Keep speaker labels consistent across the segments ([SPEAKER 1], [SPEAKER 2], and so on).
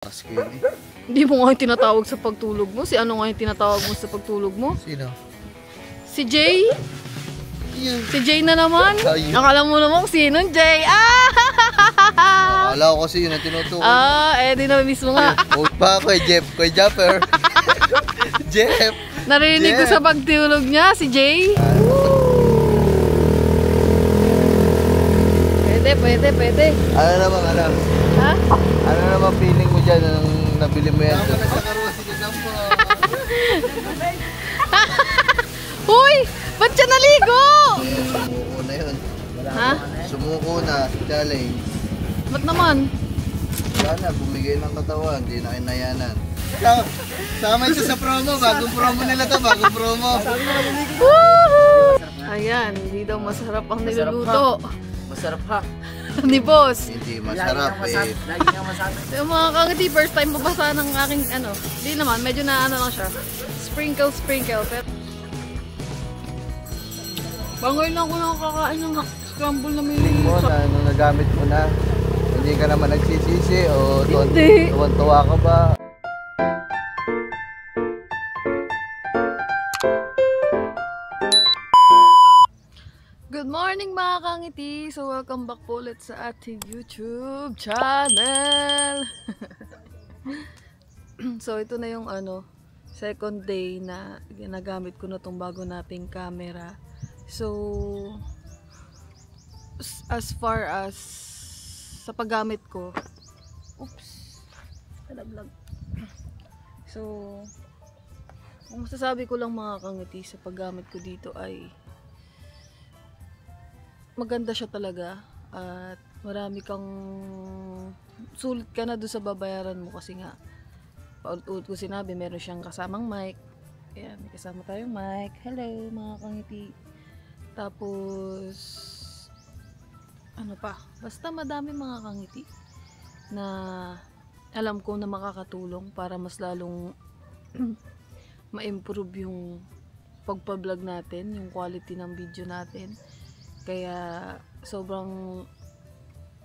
[SPEAKER 1] Hindi mo nga yung tinatawag sa pagtulog mo. Si ano nga yung tinatawag mo sa pagtulog mo?
[SPEAKER 2] Sino?
[SPEAKER 1] Si Jay?
[SPEAKER 2] Yun.
[SPEAKER 1] Si Jay na naman?
[SPEAKER 2] Ayun.
[SPEAKER 1] Nakala mo naman kung sinong Jay.
[SPEAKER 2] Akala ko kasi yun ang tinutukoy.
[SPEAKER 1] Di na mismo nga.
[SPEAKER 2] Huwag pa ako Jeff. Koy Japper. Jeff.
[SPEAKER 1] Narinig ko sa pagtulog niya, si Jay. Pwede.
[SPEAKER 2] Ano naman,
[SPEAKER 1] Ha?
[SPEAKER 2] Ano naman feeling mo dyan nang nabili mo yan? Ako na sa karusi ko lang po.
[SPEAKER 1] Huy! Ba't siya naligo?
[SPEAKER 2] Sumuko na yun.
[SPEAKER 1] Ha?
[SPEAKER 2] Sumuko na si Challenge.
[SPEAKER 1] Ba't naman?
[SPEAKER 2] Wala na, bumigay ng katawan, hindi na kinayanan. Sama ito sa promo, bagong promo nila to, bagong promo.
[SPEAKER 1] Ayan, hindi daw masarap ang niluluto.
[SPEAKER 3] Masarap ha.
[SPEAKER 1] Ni boss.
[SPEAKER 2] Hindi masarap eh.
[SPEAKER 3] Lagi nga masabi.
[SPEAKER 1] Yung mga kangiti, first time babasa ng aking ano. Hindi naman, medyo na ano lang siya. Sprinkle. Pero bangoy lang ko nakakain ng scramble na may
[SPEAKER 2] Mo na, nung nagamit mo na, hindi ka naman nagsisisi o
[SPEAKER 1] Hindi.
[SPEAKER 2] tuwan-tuwa ka ba?
[SPEAKER 1] Good morning mga kangiti! So welcome back po ulit sa ating YouTube channel! So ito na yung ano, second day na ginagamit ko na tong bago nating camera. So as far as sa paggamit ko, vlog. So ang masasabi ko lang mga kangiti sa paggamit ko dito ay maganda siya talaga at marami kang sulit ka na doon sa babayaran mo kasi nga paulit-ulit ko sinabi meron siyang kasamang mic. Ayan, may kasama tayong mic. Hello mga kangiti. Tapos ano pa, basta madami mga kangiti na alam ko na makakatulong para mas lalong ma-improve yung pagpa-vlog natin, yung quality ng video natin. Kaya sobrang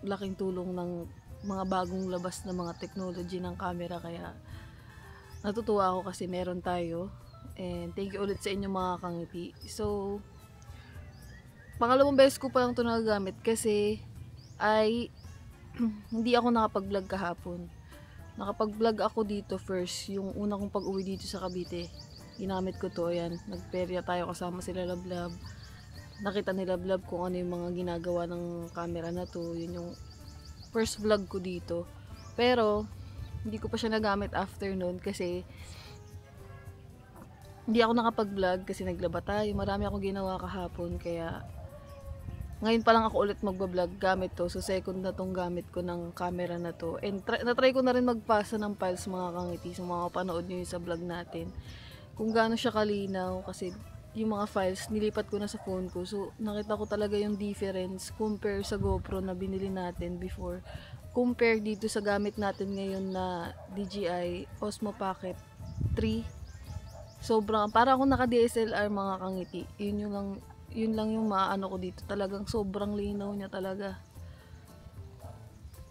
[SPEAKER 1] laking tulong ng mga bagong labas na mga technology ng camera, kaya natutuwa ako kasi meron tayo. And thank you ulit sa inyo mga kangiti. So pangalawang beses ko pa lang ito nagagamit kasi ay hindi ako nakapag-vlog kahapon. Nakapag-vlog ako dito first, yung una kong pag-uwi dito sa Cavite. Ginamit ko to, ayan. Nagperya tayo kasama sila Lablab. Nakita ni Lablab kung ano yung mga ginagawa ng camera na to. Yun yung first vlog ko dito. Pero hindi ko pa siya nagamit after nun kasi hindi ako nakapag-vlog kasi naglaba tayo. Marami akong ginawa kahapon kaya ngayon pa lang ako ulit magba-vlog gamit to. So second na tong gamit ko ng camera na to. And na-try ko na rin magpasa ng files mga kangiti. So makapanood nyo yun sa vlog natin kung gaano siya kalinaw kasi yung mga files nilipat ko na sa phone ko. So nakita ko talaga yung difference compare sa GoPro na binili natin before. Compare dito sa gamit natin ngayon na DJI Osmo Pocket 3. Sobrang para akong naka DSLR mga kangiti. Yun lang yung maano ko dito. Talagang sobrang linaw niya talaga.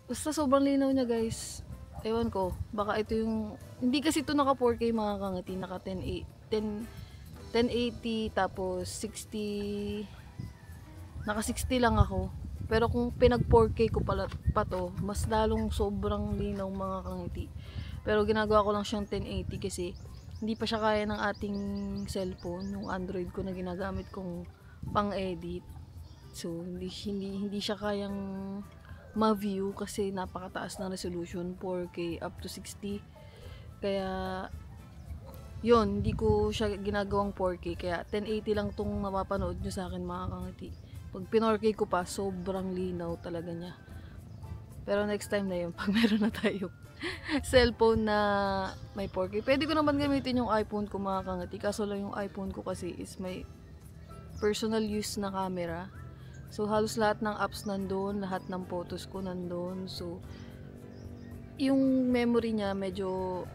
[SPEAKER 1] Basta sobrang linaw niya guys. Ewan ko. Baka ito yung hindi kasi ito naka 4K mga kangiti. Naka 1080 tapos 60 naka 60 lang ako. Pero kung pinag 4K ko pa to, mas lalong sobrang linaw mga kangiti. Pero ginagawa ko lang siyang 1080 kasi hindi pa siya kaya ng ating cellphone, yung Android ko na ginagamit kong pang-edit. So hindi siya kayang ma-view kasi napakataas ng resolution, 4K up to 60. Kaya yun, hindi ko siya ginagawang 4K kaya 1080 lang tong mapapanood nyo sa akin mga kangiti. Pag pin-4K ko pa, sobrang linaw talaga niya. Pero next time na yun, pag meron na tayo cellphone na may 4K. Pwede ko naman gamitin yung iPhone ko mga kangiti. Kaso lang yung iPhone ko kasi is may personal use na camera. So halos lahat ng apps nandun, lahat ng photos ko nandun. So yung memory niya medyo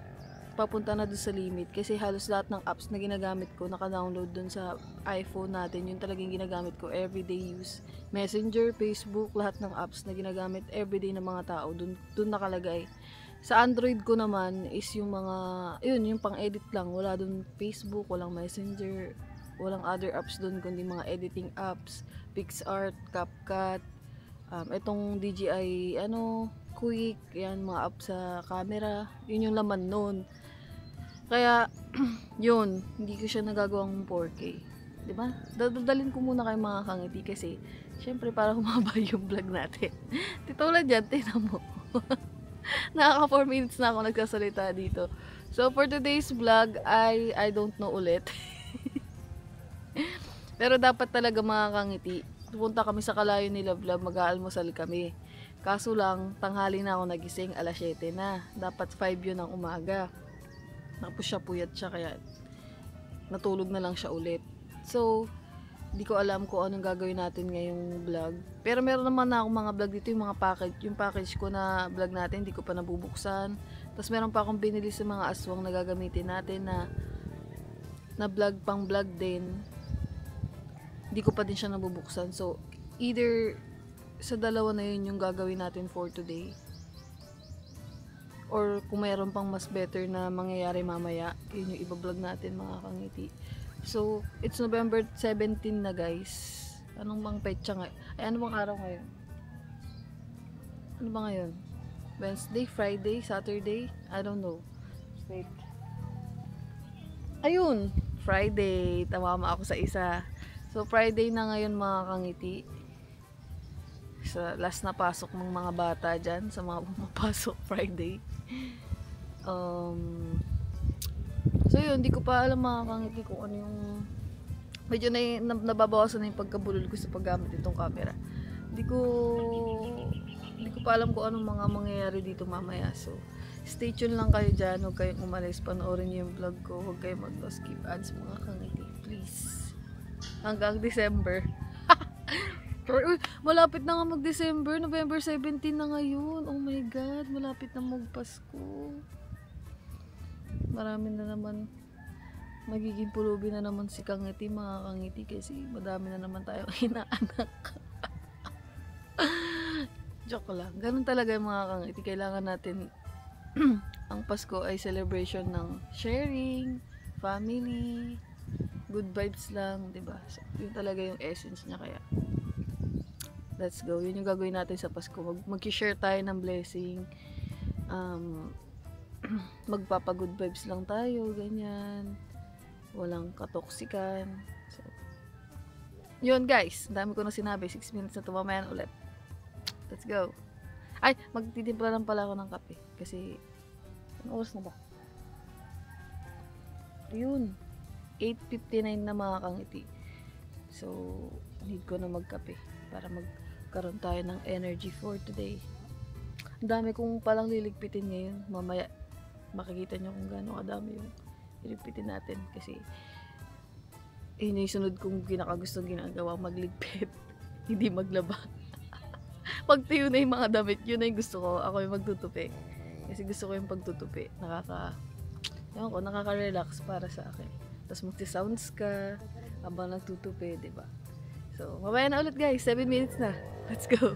[SPEAKER 1] papunta na doon sa limit kasi halos lahat ng apps na ginagamit ko naka-download doon sa iPhone natin. Yun talagang ginagamit ko everyday use. Messenger, Facebook, lahat ng apps na ginagamit everyday ng mga tao doon nakalagay. Sa Android ko naman is yung mga, yun, yung pang-edit lang. Wala dun Facebook, walang Messenger, walang other apps dun, kundi mga editing apps, PixArt, CapCut, itong DJI, Quick, yan, mga apps sa camera. Yun yung laman nun. Kaya, yun, hindi ko siya nagagawang 4K. Diba? Dadalhin ko muna kayo mga kangiti kasi, syempre, para humaba yung vlog natin. Titulad yan, tingnan mo. Nakaka 4 minutes na ako nagsasalita dito. So, for today's vlog, I don't know ulit. Pero dapat talaga mga kangiti, pupunta kami sa Kalayo nila vlog, mag-aalmusal kami. Kaso lang, tanghali na ako nagising, alas 7 na. Dapat 5 yun ng umaga. Tapos siya puyat siya, kaya natulog na lang siya ulit. So, di ko alam kung anong gagawin natin ngayong vlog. Pero meron naman na akong mga vlog dito, yung package ko na vlog natin, di ko pa nabubuksan. Tapos meron pa akong binili sa mga aswang na gagamitin natin na vlog, pang vlog din. Di ko pa din siya nabubuksan. So, either sa dalawa na yun yung gagawin natin for today. Or kung mayroon pang mas better na mangyayari mamaya, yun yung iba-vlog natin mga kangiti. So, it's November 17 na guys. Anong bang petsa ngayon? Ay, ano bang araw ngayon? Ano ba ngayon? Wednesday, Friday, Saturday? I don't know. Wait. Ayun! Friday. Tamama ako sa isa. So, Friday na ngayon mga kangiti. Sa last na pasok ng mga bata dyan. Sa mga pumapasok Friday. So yun, hindi ko pa alam mga kangiti kung ano yung medyo nababawasan na yung pagkabulol ko sa paggamit itong camera. Hindi ko pa alam kung anong mga mangyayari dito mamaya. So stay tuned lang kayo dyan, huwag kayong umalis, panoorin niyo yung vlog ko, huwag kayong mag-skip ads mga kangiti, please. Hanggang December. Malapit na nga mag-December, November 17 na ngayon. Oh my God, malapit na mag-Pasko. Marami na naman, magiging pulubi na naman si Kangiti, mga kangiti, kasi madami na naman tayong inaanak. Joke lang. Ganun talaga yung mga kangiti. Kailangan natin ang Pasko ay celebration ng sharing, family, good vibes lang, diba? So, yun talaga yung essence niya, kaya let's go. Yun yung gagawin natin sa Pasko. Mag-share tayo ng blessing. Magpapa-good vibes lang tayo, ganyan. Walang katoksikan. So, yun guys. Dami ko na sinabi. 6 minutes na ito. Mamaya ulit. Let's go. Ay, magtitimpla lang pala ako ng kape. Kasi, anong oras na ba? Yun. 8:59 na mga kangiti. So, need ko na magkape para magkaroon tayo ng energy for today. Ang dami kong palang liligpitin ngayon. Mamaya, makikita nyo kung gaano kadami yung liligpitin natin. Kasi, yun yung sunod kong kinakagustong ginagawa, magligpit. Hindi maglaba. Pag tuyo na yung mga damit, yun na yung gusto ko. Ako yung magtutupi. Kasi gusto ko yung pagtutupi. Nakaka-relax para sa akin. Tapos magti-sounds ka habang nagtutupi, diba? So, mamaya na ulit guys. 7 minutes na. Let's go!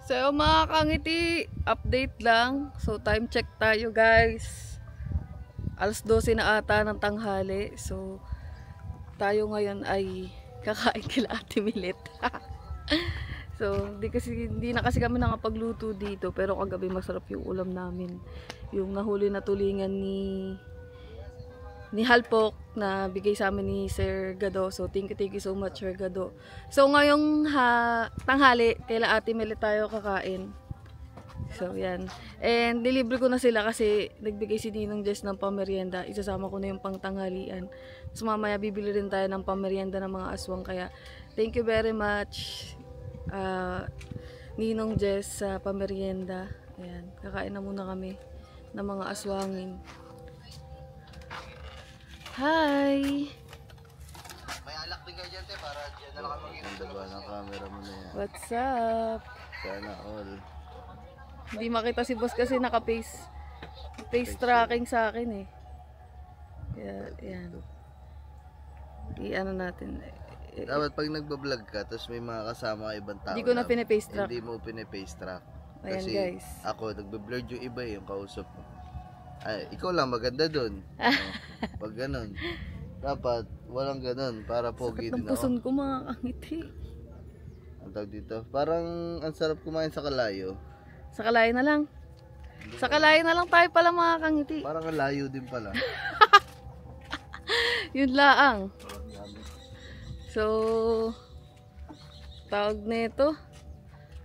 [SPEAKER 1] So, mga kangiti, update lang. So, time check tayo guys. Alas 12 na ata ng tanghali. So, tayo ngayon ay kakain kila Ate Milet. So, hindi na kasi kami nakapagluto dito. Pero kagabi masarap yung ulam namin. Yung nahuli na tulingan ni Halpok na bigay sa amin ni Sir Gado. So, thank you so much, Sir Gado. So, ngayong tanghali, kaila Ate Milet tayo kakain. So, yan. And, dilibre ko na sila kasi nagbigay si Ninong Jess ng pamerienda. Isasama ko na yung pangtanghalian. So, mamaya bibili rin tayo ng pamerienda ng mga aswang. Kaya, thank you very much, Ninong Jess sa pamerienda. Ayan. Kakain na muna kami ng mga aswangin. Hi!
[SPEAKER 2] May alak din kayo dyan, te, para dyan na lang kami mag-inom. Ang daba ng camera mo na yan.
[SPEAKER 1] What's up?
[SPEAKER 2] Sana all.
[SPEAKER 1] Hindi makita si boss kasi naka-face tracking sa akin eh. Kaya, yan. I-ano natin.
[SPEAKER 2] Dapat pag nagbablog ka, tapos may mga kasama ka ibang tao.
[SPEAKER 1] Hindi ko na pine-face track.
[SPEAKER 2] Hindi mo pine-face track.
[SPEAKER 1] Ayan
[SPEAKER 2] Kasi
[SPEAKER 1] guys.
[SPEAKER 2] ako, nagbe-blurred yung iba yung kausap mo. Ay, ikaw lang maganda dun. Pag ganun. Dapat, walang ganun. Para pogi
[SPEAKER 1] Sakit ng
[SPEAKER 2] din ako.
[SPEAKER 1] puson ko mga kangiti.
[SPEAKER 2] Ang tawag dito. Parang ang sarap kumain sa kalayo.
[SPEAKER 1] Sa kalayo na lang. Sa kalayo na lang tayo pala mga kangiti.
[SPEAKER 2] Parang kalayo din pala.
[SPEAKER 1] Yun laang. So, tawag nito.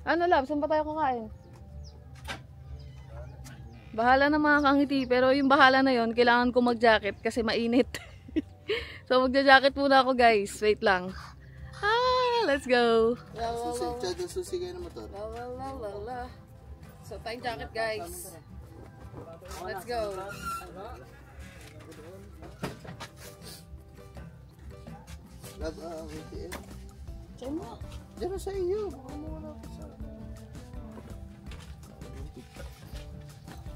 [SPEAKER 1] Ano lab, saan pa tayo kakain? Bahala na mga kangiti, pero yung bahala na yon kailangan ko mag-jacket kasi mainit. So magja-jacket muna ako guys, wait lang. Let's go.
[SPEAKER 2] Susi kayo ng motor.
[SPEAKER 1] So tayong jacket guys. Let's go.
[SPEAKER 2] Love, okay.
[SPEAKER 1] Diyan mo.
[SPEAKER 2] Diyan na sa iyo. Baka mawala ka sa...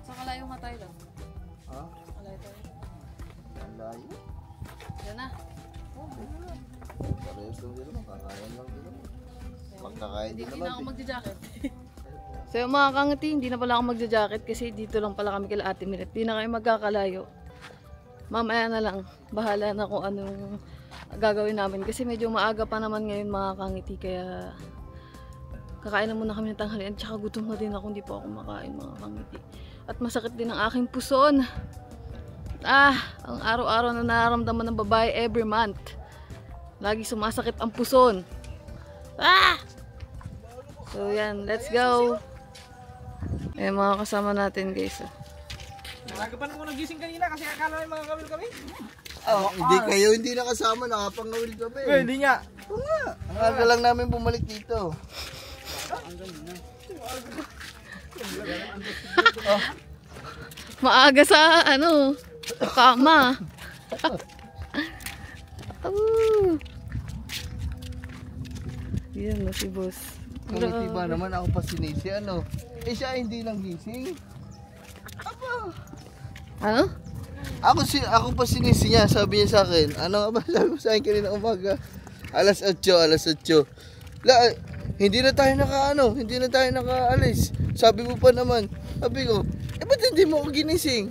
[SPEAKER 1] Sa kalayo nga tayo lang.
[SPEAKER 2] Ha?
[SPEAKER 1] Sa kalayo tayo.
[SPEAKER 2] Ang layo?
[SPEAKER 1] Diyan na.
[SPEAKER 2] Parehas lang din naman. Kakayan lang din naman. Pagkakain
[SPEAKER 1] Hindi
[SPEAKER 2] din
[SPEAKER 1] na
[SPEAKER 2] naman.
[SPEAKER 1] ako magja-jacket. So yung mga kangiti, hindi na pala ako magja-jacket kasi dito lang pala kami kila Ate Milet. Hindi na kayo magkakalayo. Mamaya na lang. Bahala na kung anong gagawin namin. Kasi medyo maaga pa naman ngayon mga kangiti. Kaya kakain na muna kami ng tanghalian. Tsaka gutom na din ako. Hindi po ako makain mga kangiti. At masakit din ang aking puson. Ang araw-araw na nararamdaman ng babae every month. Lagi sumasakit ang puson. So yan, let's go. Ayan mga kasama natin guys.
[SPEAKER 3] Maaga pa naman nagising kanina kasi akala namin mga kawil kami.
[SPEAKER 2] Hindi kayo, hindi nakasama. Nakapangawil kami.
[SPEAKER 3] Hindi nga.
[SPEAKER 2] Oo nga. Ang aga lang namin bumalik dito.
[SPEAKER 1] Maaga sa kama. Yan na si boss.
[SPEAKER 2] Ngiti ba naman ako pa sinisi ano? Siya hindi lang gising.
[SPEAKER 1] Ano?
[SPEAKER 2] Ako pa sinisi niya, sabi niya sa akin. Ano ba sabi mo sa akin kanina umaga? Alas 8. Hindi na tayo nakaalis. Sabi mo pa naman. Sabi ko, ba't hindi mo ako ginising?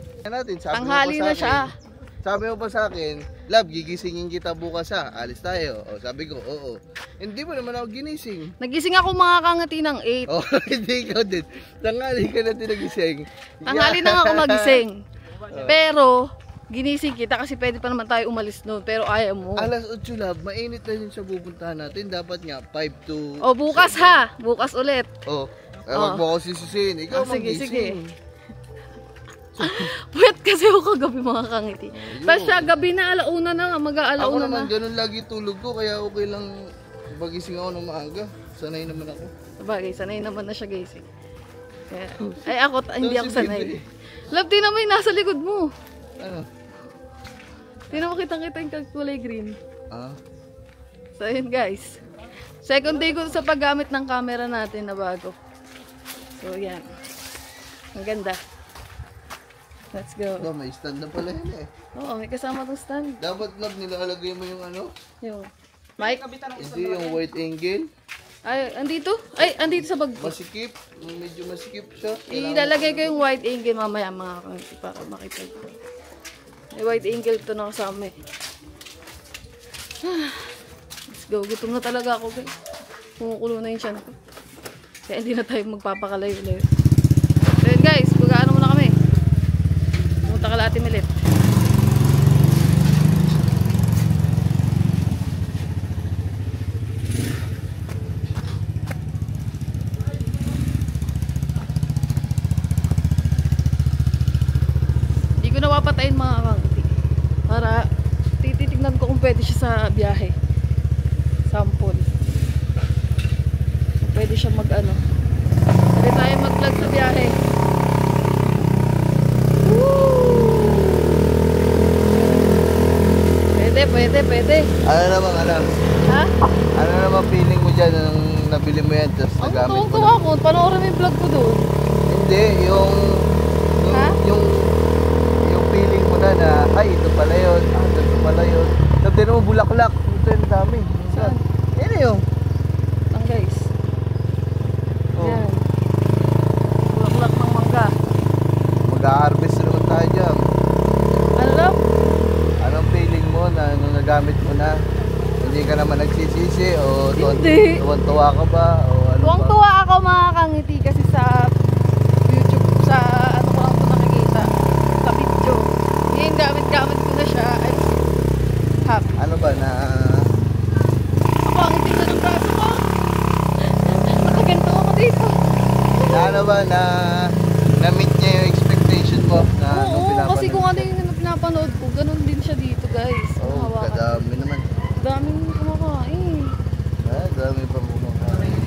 [SPEAKER 1] Tanghali na siya.
[SPEAKER 2] Sabi mo pa sa akin, Love, gigisingin kita bukas ha. Alis tayo. O, sabi ko, oo. Hindi mo naman ako ginising.
[SPEAKER 1] Nagising ako mga kangati ng 8.
[SPEAKER 2] Oh, hindi ikaw din. Tanghali ka natin nagising.
[SPEAKER 1] Tanghali na ako magising. Pero, ginising kita kasi pwede pa naman tayo umalis noon. Pero ayaw mo.
[SPEAKER 2] Alas 8, Love. Mainit na yun sa pupuntahan natin. Dapat nga, 5 to...
[SPEAKER 1] O, bukas 7. Ha. Bukas ulit.
[SPEAKER 2] Oh, wag mo ako sisisihin. Ikaw
[SPEAKER 1] Sige,
[SPEAKER 2] magising.
[SPEAKER 1] sige. Puwet kasi ako kagabi mga kangiti. Tapos siya gabi na, alauna na,
[SPEAKER 2] Ako
[SPEAKER 1] mag-aalauna na.
[SPEAKER 2] naman, ganun lagi tulog ko. Kaya okay lang magising ako ng maaga. Sanay naman ako.
[SPEAKER 1] Sabagay, sanay naman na siya guys. Kaya, ay ako, hindi ako sanay. Love, di naman yung nasa likod mo.
[SPEAKER 2] Ano?
[SPEAKER 1] Di naman kitang-kita yung kulay green.
[SPEAKER 2] Ah?
[SPEAKER 1] So yun guys. Second day ko sa paggamit ng camera natin na bago. So yan. Ang ganda. Let's go.
[SPEAKER 2] Ito, may stand na pala yun eh.
[SPEAKER 1] Oo, may kasama tong stand.
[SPEAKER 2] Dapat, Love, nilalagay mo yung ano?
[SPEAKER 1] Yung mic.
[SPEAKER 2] Hindi yung white angle.
[SPEAKER 1] Ay, andito? Ay, andito sa bag ko.
[SPEAKER 2] Masikip. Medyo masikip siya.
[SPEAKER 1] Ilalagay ko yung white angle mamaya mga kangiti para makita ko. May white angle to na kasama eh. Let's go. Gutom na talaga ako guys. Kumukulo na yung tiyan ko. Kaya hindi na tayo magpapakalayo-layo. So yun guys, mag-ano muna kami. Pumunta ka la Ate Milet. Hindi ko napapatayin mga kangiti. Para tititignan ko kung pwede siya sa biyahe. Sample. Pwede siya mag-ano. Pwede tayo mag-vlog sa biyahe. Pwede.
[SPEAKER 2] Ano namang alam?
[SPEAKER 1] Ha?
[SPEAKER 2] Ano namang feeling mo dyan nung nabili mo yan tapos
[SPEAKER 1] Ang
[SPEAKER 2] nagamit mo?
[SPEAKER 1] tuwang-tuwa ko. Panoorin mo yung vlog ko doon.
[SPEAKER 2] Hindi, yung
[SPEAKER 1] Ha?
[SPEAKER 2] yung feeling mo na ay ito pala yun, ito pala yun. Sabi mo bulaklak, ito yung dami.
[SPEAKER 1] Saan?
[SPEAKER 2] Yan yung.
[SPEAKER 1] Ang guys.
[SPEAKER 2] Oh.
[SPEAKER 1] Yan.
[SPEAKER 2] nag-harvest naman tayo dyan.
[SPEAKER 1] Ano daw?
[SPEAKER 2] Anong feeling mo na nung nagamit mo na? Hindi ka naman nagsisisi o
[SPEAKER 1] Hindi.
[SPEAKER 2] tuwan-tuwa ka ba? O ano
[SPEAKER 1] Tuwang-tuwa ako mga kangiti kasi sa YouTube, sa ano ko lang ito nakikita, sa video. Ngayon gamit-gamit ko na siya. I'm happy.
[SPEAKER 2] Ano ba na...
[SPEAKER 1] Ako, ang itim na ng braso ko. Nakaganto ako dito.
[SPEAKER 2] Ano ba na na-meet niya yung expectation mo na nung
[SPEAKER 1] Oo,
[SPEAKER 2] pinapanood
[SPEAKER 1] kasi kung
[SPEAKER 2] mo?
[SPEAKER 1] ano yung pinapanood ko, ganun din siya dito guys. Ang
[SPEAKER 2] Oo,
[SPEAKER 1] hawakan.
[SPEAKER 2] kadami naman.
[SPEAKER 1] Daming kumakain.
[SPEAKER 2] Dami pa kumakain.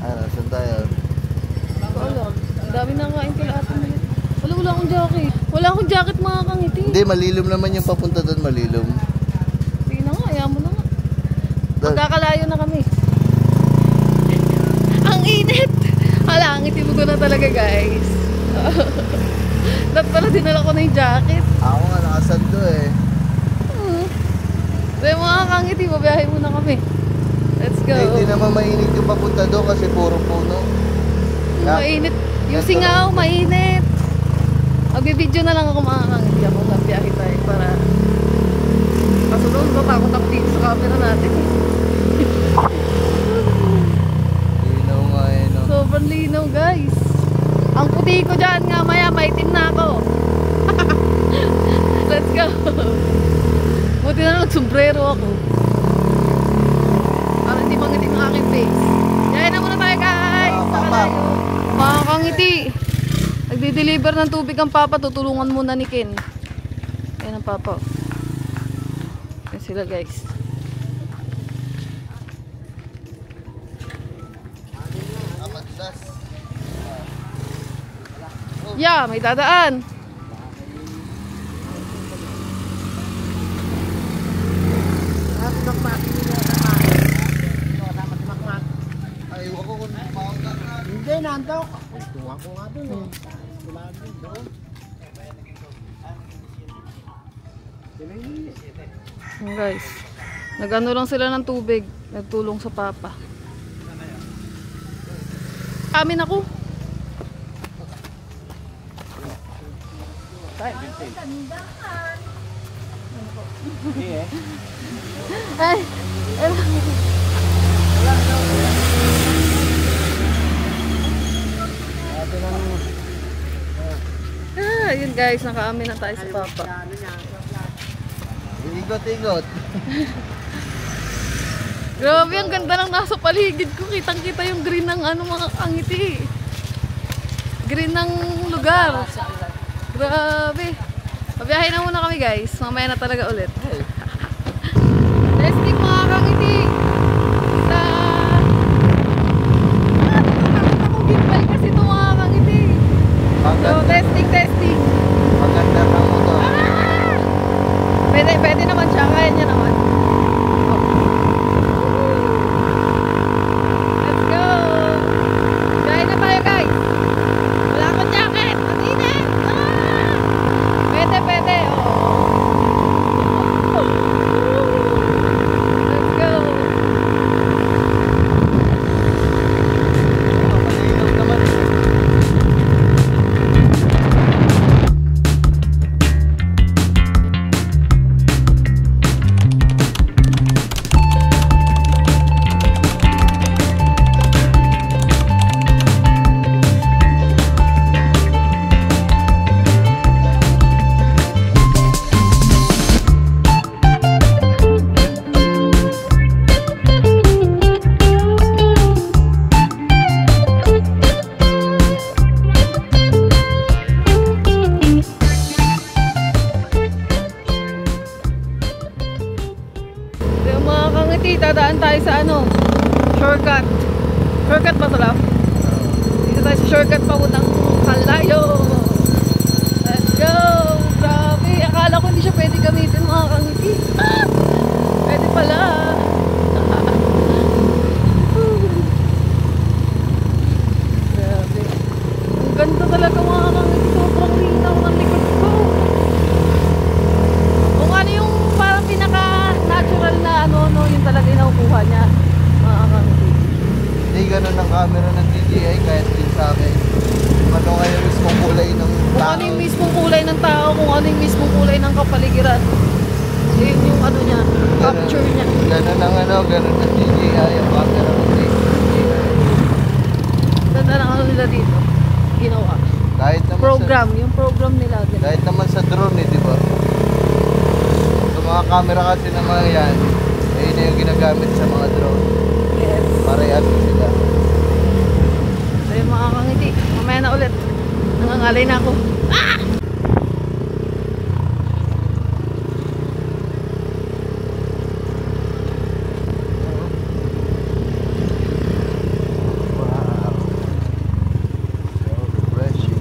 [SPEAKER 2] Ano, saan tayo?
[SPEAKER 1] Hindi ko alam. Ang dami na kain kila ate Mel. Wala akong jacket. Wala akong jacket mga kangiti.
[SPEAKER 2] Hindi, malilom naman yung papunta doon, malilom.
[SPEAKER 1] Sige na nga, ayaw mo na nga.
[SPEAKER 2] Doon.
[SPEAKER 1] Magkakalayo na kami. Ang init! Hala, ang itim ko na talaga guys. Dapat pala dinala ko na yung jacket.
[SPEAKER 2] Ako nga nakasando eh.
[SPEAKER 1] So yung mga kangiti, babiyahe muna kami. Let's go.
[SPEAKER 2] Hindi naman mainit yung papunta doon kasi puro puno. Yeah.
[SPEAKER 1] Mainit. Yung
[SPEAKER 2] Ganito
[SPEAKER 1] singaw, mainit. Mag-video na lang ako mga kangiti. Ako sa biyahe tayo para... Kaso doon, tatakot ako dito sa camera natin.
[SPEAKER 2] Linaw nga eh, no?
[SPEAKER 1] Sobrang linaw guys. Ang puti ko dyan nga maya, maitim na ako. Let's go. Buti na lang nagsombrero ako. Para hindi mangitim ang aking face. Yayin na muna tayo guys.
[SPEAKER 2] Papa.
[SPEAKER 1] Mga kangiti. Nagdi-deliver ng tubig ang papa. Tutulungan muna ni Ken. Yan ang papa. Yan sila guys. Yeah, may dadaan.
[SPEAKER 2] Ay, ako kung maunga ka.
[SPEAKER 3] Hindi, nantok. Tuwa ko nga dun eh. Wala din doon.
[SPEAKER 1] Guys, nag-ano lang sila ng tubig. Nagtulong sa papa. Amin ako. Ay, yun guys, nakaamin na tayo sa papa.
[SPEAKER 2] Igot-igot.
[SPEAKER 1] Grabe, ang ganda lang nasa paligid ko. Kitang-kita yung green ng ano mga kangiti. Green ng lugar. Grabe. Pabiyahin na muna kami guys. Mamaya na talaga ulit. Testing mga kangiti. Sa... Ako gimbal kasi ito mga kangiti. So, testing.
[SPEAKER 2] Maganda ka mo to.
[SPEAKER 1] Pwede naman siya. Kaya niya naman. Let's go! Kain na tayo guys. Wala akong jacket. Ang init. Pwede. Let's go.
[SPEAKER 2] Malinaw naman.
[SPEAKER 1] Yung mga kangiti, dadaan tayo sa ano, shortcut. Shortcut ba sila? Dito tayo sa shortcut papuntang Kalayo. Let's go! Grabe, akala ko hindi siya pwede gamitin mga kangiti. Pwede pala. Grabe. Ang ganda talaga mga kangiti. Sobrang linaw ng likod ko. Kung ano yung parang pinaka-natural na ano, yung talaga yung nakukuha niya. Mga kangiti.
[SPEAKER 2] Hindi ganun ang camera ng DJI kahit din sa akin. Ano kaya mismong kulay ng
[SPEAKER 1] Kung ano yung mismong ng tao kung ano yung mismong kulay ng kapaligiran. Yun yung ano niya, capture niya.
[SPEAKER 2] Ganun ang ano, ganun ang DJI ang camera ng DJI.
[SPEAKER 1] Ganda ng ano nila dito. Ginawa.
[SPEAKER 2] Kahit naman
[SPEAKER 1] Program, yung program nila.
[SPEAKER 2] sa, kahit naman sa drone eh, di ba? Sa mga camera kasi na mga yan, ayun na yung ginagamit sa mga drone.
[SPEAKER 1] Yes.
[SPEAKER 2] Parehas sila.
[SPEAKER 1] So yung mga kangiti, mamaya na ulit. Nangangalay na ako.
[SPEAKER 2] Wow. So refreshing.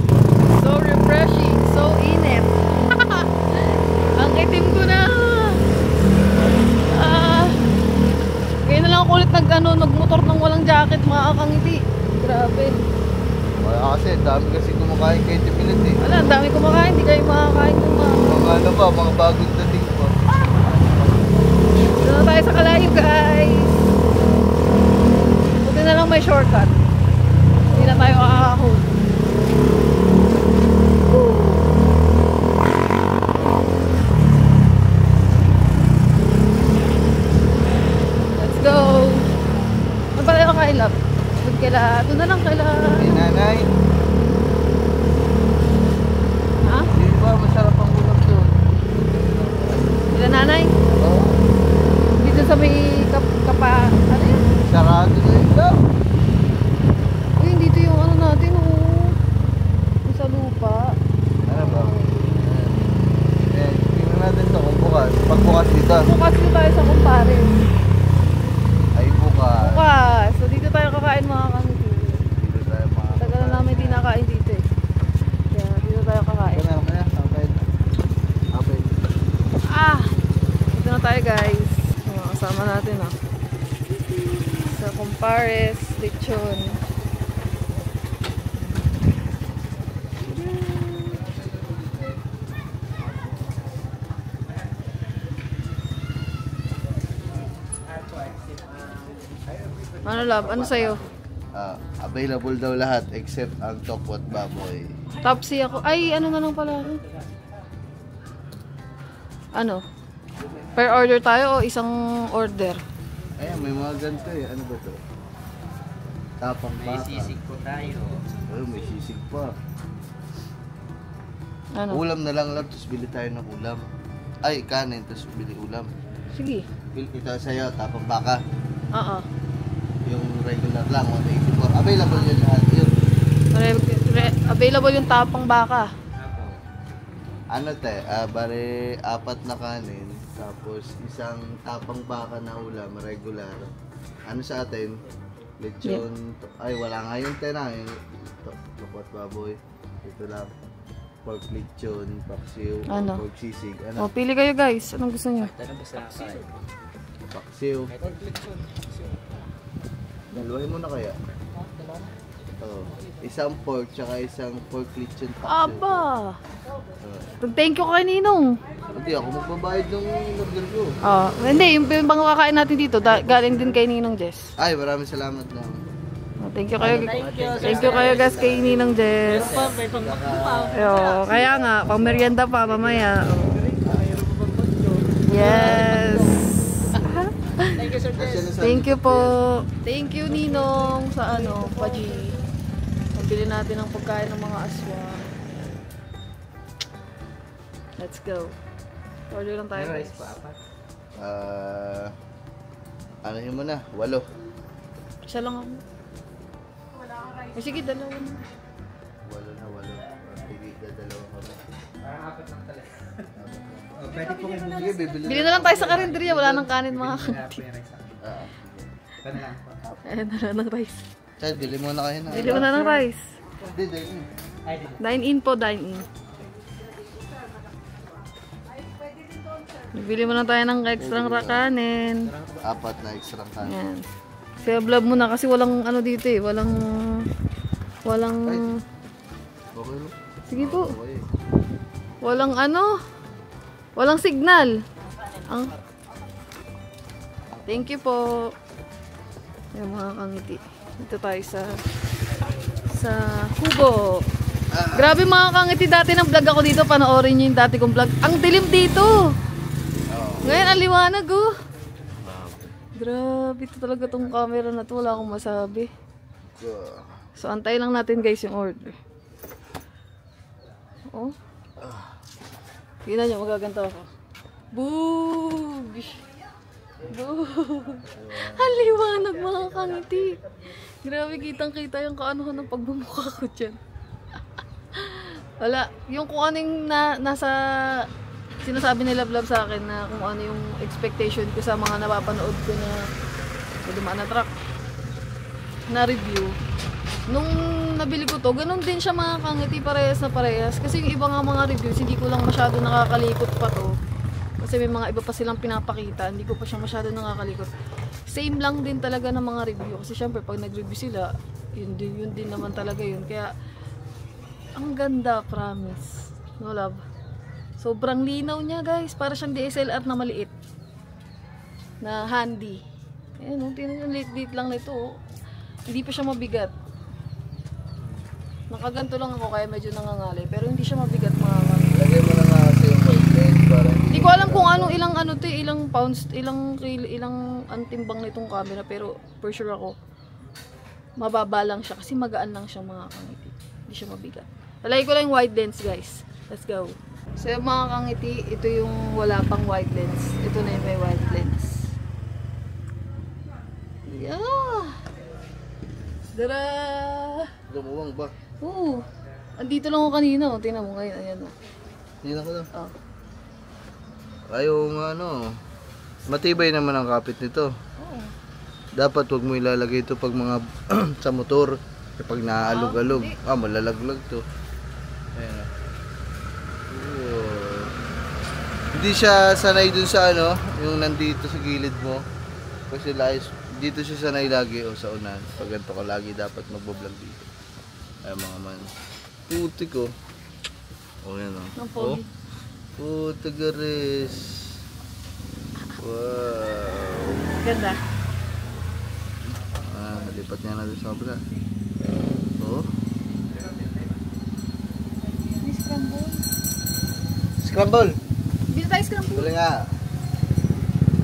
[SPEAKER 1] So refreshing, so init. Ang itim ko na. Ngayon na lang ako ulit nagmotor ng walang jacket, mga kangiti. Grabe.
[SPEAKER 2] Kaya kasi, dami kasi kumakain kay Timilit eh.
[SPEAKER 1] Wala, ang dami kumakain, hindi kayo makakain ng mga.
[SPEAKER 2] Mga ano ba, mga bagong dating pa.
[SPEAKER 1] Dito na tayo sa Kalayo, guys. Buti na lang may shortcut. Hindi na tayo kakahon. Let's go. Ano ba tayo kailap? Doon na lang kaila.
[SPEAKER 2] Hey, nanay,
[SPEAKER 1] Ha?
[SPEAKER 2] di ba masarap ang ulam doon?
[SPEAKER 1] Sila nanay?
[SPEAKER 2] Oo.
[SPEAKER 1] Dito sa may ano yun?
[SPEAKER 2] Sarado na yun daw.
[SPEAKER 1] Uy, dito yung ano natin, oh. Yung sa lupa.
[SPEAKER 2] Ano ba? Eh, tingnan natin ito kung bukas. Pag bukas dito.
[SPEAKER 1] Bukas dito tayo sa kumpare.
[SPEAKER 2] Ay bukas.
[SPEAKER 1] Bukas. So dito tayo kakain, mga kangiti.
[SPEAKER 2] Dito tayo mga.
[SPEAKER 1] Tagal na namin di nakain dito eh. Kaya dito tayo kakain.
[SPEAKER 2] Kaya kaya, kapit. Kapit.
[SPEAKER 1] Dito na tayo, guys. Kasama natin, oh. Sa Compares, Lechon. Ano, love? Ano sa'yo?
[SPEAKER 2] Available daw lahat except ang tokwat baboy.
[SPEAKER 1] Topsy ako. Ay, ano na lang pala. Ano? Per order tayo o isang order?
[SPEAKER 2] Ayan, may mga ganito eh. Ano ba to? Tapang baka.
[SPEAKER 3] May sisig po tayo.
[SPEAKER 2] Oh, may sisig pa.
[SPEAKER 1] Ano?
[SPEAKER 2] Ulam na lang lang, tapos bili tayo ng ulam. Ay, kanin, tapos bili ulam.
[SPEAKER 1] Sige.
[SPEAKER 2] Ito sa'yo, tapang baka.
[SPEAKER 1] Oo.
[SPEAKER 2] Yung regular lang, 184. Available yun lahat yun.
[SPEAKER 1] Available yung tapang baka.
[SPEAKER 2] Ano te, bale, 4 na kanin, tapos isang tapang baka na ulam, regular. Ano sa atin? Lechon, ay wala nga yun te na, yung tokwat baboy. Ito lang, pork lechon, paksiw,
[SPEAKER 1] Ano?
[SPEAKER 2] pork sisig,
[SPEAKER 1] O,
[SPEAKER 2] ano?
[SPEAKER 1] pili kayo, guys. Anong gusto nyo?
[SPEAKER 3] Ito na basta kain.
[SPEAKER 2] Paksiw. Dalawahin mo na kaya? Oo. Isang pork, tsaka isang pork lechon paksiw.
[SPEAKER 1] Aba! Thank you kay Ninong.
[SPEAKER 2] Hindi ako magbabayad ng order ko.
[SPEAKER 1] Hindi. Yung bang kakain natin dito, galing din kay Ninong Jess.
[SPEAKER 2] Ay, maraming salamat na.
[SPEAKER 1] Thank you kayo guys kay Ninong Jess. Kaya nga, pang merienda pa mamaya. Yes.
[SPEAKER 3] Thank you, Sir Jess.
[SPEAKER 1] Thank you po. Thank you Ninong sa ano, Paji. Pabili natin ng pagkain ng mga aswang. Let's go. Order lang tayo guys.
[SPEAKER 2] Ano yun mo na? 8.
[SPEAKER 1] Isa lang ako. Sige, dalawa na.
[SPEAKER 2] 8 na 8. Sige, dalawa kami.
[SPEAKER 3] Parang apat lang talaga. Pwede po kayo
[SPEAKER 2] Sige, bibili
[SPEAKER 1] Bili na lang tayo sa karinderya. Wala nang kanin mga kanti.
[SPEAKER 3] sige. Ito na lang po.
[SPEAKER 1] Ayan na lang ng rice.
[SPEAKER 2] Chay, bili mo na kayo na.
[SPEAKER 1] Bili mo na ng rice.
[SPEAKER 2] Hindi, dahil.
[SPEAKER 3] Ay, di.
[SPEAKER 1] Dine-in po, dine-in. Bili mo na tayo ng extra kanin.
[SPEAKER 2] 4 na extra kanin.
[SPEAKER 1] Ayan. Kaya vlog mo na kasi walang ano dito eh. Walang...
[SPEAKER 2] Okay mo?
[SPEAKER 1] Sige po.
[SPEAKER 2] Okay.
[SPEAKER 1] Walang ano. Walang signal. Thank you po. Yung mga kangiti. Dito tayo sa Kubo. Grabe mga kangiti, dati ng vlog ako dito, panoorin nyo yung dati kong vlog. Ang dilim dito. Ngayon, ang liwanag oh. Grabe, ito talaga tong camera na to, wala akong masabi. So, antay lang natin guys yung order. Oh. Tingnan nyo, magaganto ako. Boog! Boog! Ang liwanag mga kangiti. Grabe, kitang-kita yung kaanohan ng pagbumukha ko dyan. Wala, yung kung ano yung nasa sinasabi nila vlog sa akin na kung ano yung expectation ko sa mga napapanood ko na dumaan na truck na review. Nung nabili ko to, ganun din siya mga kangiti, parehas na parehas. Kasi yung iba nga mga reviews, hindi ko lang masyado nakakalikot pa to. Kasi may mga iba pa silang pinapakita, hindi ko pa siya masyado nakakalikot. Same lang din talaga ng mga review. Kasi syempre pag nag-review sila, yun din naman talaga yun. Kaya, ang ganda, promise. No love. Sobrang linaw niya guys. Para siyang DSLR na maliit. Na handy. Ayan o, tingnan nyo, liit lang nito. Hindi pa siya mabigat. Nakaganto lang ako kaya medyo nangangalay. Pero hindi siya mabigat mga kangiti.
[SPEAKER 2] Lagay mo na nga kasi yung voltage para
[SPEAKER 1] Hindi ko alam kung anong ilang pounds, ilang ang timbang nitong camera, pero for sure ako mababa lang siya kasi magaan lang siya mga kangiti. Hindi siya mabigat. Lalagay ko lang yung wide lens guys. Let's go. So yung mga kangiti, ito yung wala pang wide lens. Ito na yung may wide lens. Yeah. Dara.
[SPEAKER 2] lumuwang ba?
[SPEAKER 1] Oo. Andito lang ako kanina, oh. Tingnan mo ngayon, ayan oh.
[SPEAKER 2] Tingnan ko lang.
[SPEAKER 1] Oh.
[SPEAKER 2] Ayaw nga ano. Matibay naman ang kapit nito.
[SPEAKER 1] Oo.
[SPEAKER 2] Dapat wag mo ilalagay ito pag mga sa motor. Pag naaalog-alog. Malalaglag to. Ayan. Oh. Hindi siya sanay dun sa ano, yung nandito sa gilid mo. Kasi dito siya sanay lagi o sa unan. Pag ganito ka lagi dapat magbablog dito. Ay mga man. Putik oh. Oh yan oh. Oh. Putik garis. Wow.
[SPEAKER 1] Ganda.
[SPEAKER 2] Lipat niya na doon sa kabila. Oh.
[SPEAKER 1] May scramble.
[SPEAKER 2] Scramble.
[SPEAKER 1] Bili tayo scramble.
[SPEAKER 2] Bili nga.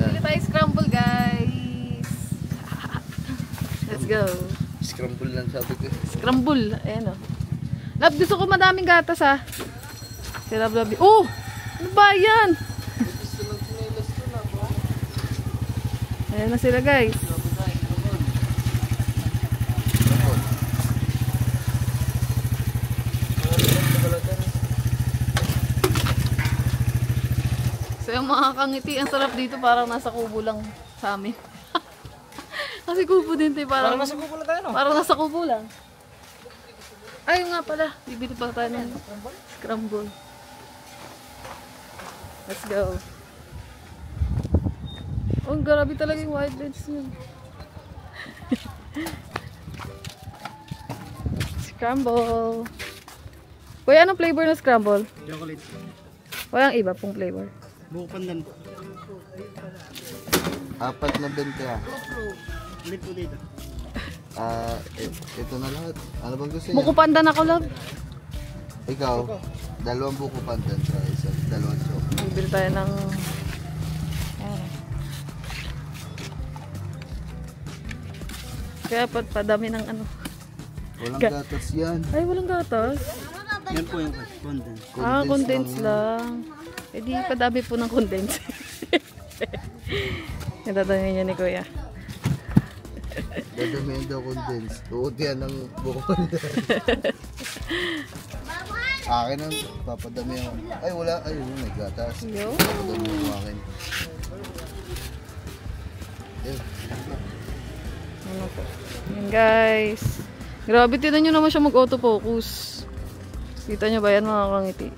[SPEAKER 1] Bili tayo scramble guys. Let's go.
[SPEAKER 2] Scramble lang sabi ko.
[SPEAKER 1] Scramble. Ayan o. Love, gusto ko madaming gatas ha. Si Love. Oh! Ano ba yan? Ayan na sila guys. So yung mga kangiti, ang sarap dito, parang nasa kubo lang sa amin. Kasi kubo din tayo, parang
[SPEAKER 3] nasa kubo lang tayo, no?
[SPEAKER 1] Parang nasa kubo lang. Ay nga pala, bibili pa tayo ng scramble. Let's go. Oh, grabe talaga yung white lens niya. Scramble. Kuya, anong flavor ng scramble?
[SPEAKER 3] Chocolate.
[SPEAKER 1] Walang iba pong flavor.
[SPEAKER 3] Buko pandan po.
[SPEAKER 2] 4 na 20 ah.
[SPEAKER 3] Ulit po dito.
[SPEAKER 2] Ito na lahat. Ano bang gusto niya?
[SPEAKER 1] Buko pandan ako, love.
[SPEAKER 2] Ikaw, 2 buko pandan sa isa, 2 choco.
[SPEAKER 1] Bibili tayo ng... Kaya padami ng ano.
[SPEAKER 2] Walang gatas yan.
[SPEAKER 1] Ay, walang gatas.
[SPEAKER 3] Yan po yung condense.
[SPEAKER 1] Condense lang. Eh di padami po ng condense. Natatanungin niya ni Kuya.
[SPEAKER 2] Dadamihan daw condense. Tuot yan ng buko pandan. Akin ang papadami ako. Ay wala, ay may gatas.
[SPEAKER 1] Yo.
[SPEAKER 2] Papadami ako akin.
[SPEAKER 1] Ano po? Yan guys. Grabe, tinan nyo naman siya mag-autofocus. Kita nyo ba yan mga kangiti?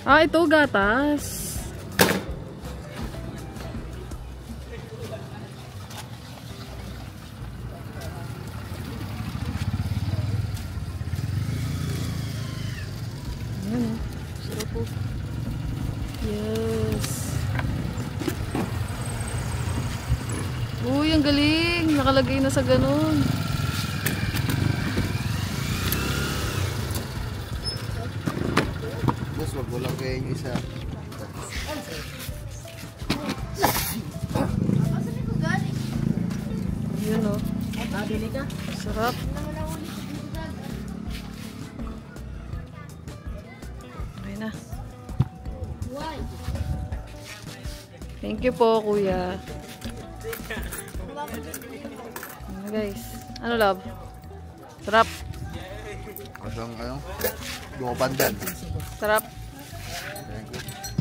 [SPEAKER 1] Ito gatas. Ayan o. Sarap po. Yes. Uy, ang galing. nakalagay na sa ganun.
[SPEAKER 2] Boss, wag mo lang kayo yung isa.
[SPEAKER 1] Yun o.
[SPEAKER 3] Nabili ka?
[SPEAKER 1] Sarap. Okay na. Thank you po, kuya. Ano guys? Ano love? Sarap.
[SPEAKER 2] Kasang ano? Dumapandan.
[SPEAKER 1] Sarap.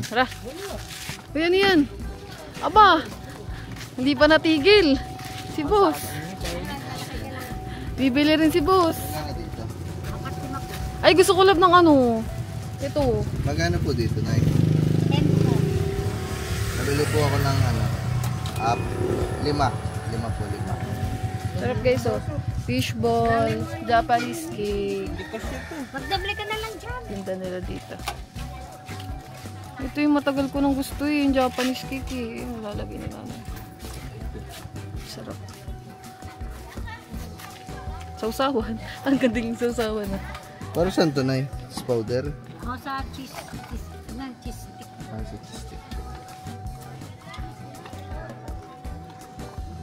[SPEAKER 1] Tara. Uy, ano yan? Aba! Hindi pa natigil. Si boss. Bibili rin si boss.
[SPEAKER 2] Magkano dito?
[SPEAKER 1] Ay, gusto ko love ng ano. Ito.
[SPEAKER 2] Magkano po dito, Nay? Nabili po ako ng ano, 5. 5 po, 5.
[SPEAKER 1] Sarap guys, oh. Fishball, Japanese cake.
[SPEAKER 4] Magdable ka na lang dyan.
[SPEAKER 1] Tinda nila dito. Ito yung matagal ko nang gusto eh, yung Japanese cake eh. Yung lalagay nila na. Sarap. Sausawan. Ang ganda yung sausawan ah.
[SPEAKER 2] Para saan to, Nay? Powder?
[SPEAKER 4] O sa cheese stick.
[SPEAKER 2] Ah, sa cheese stick.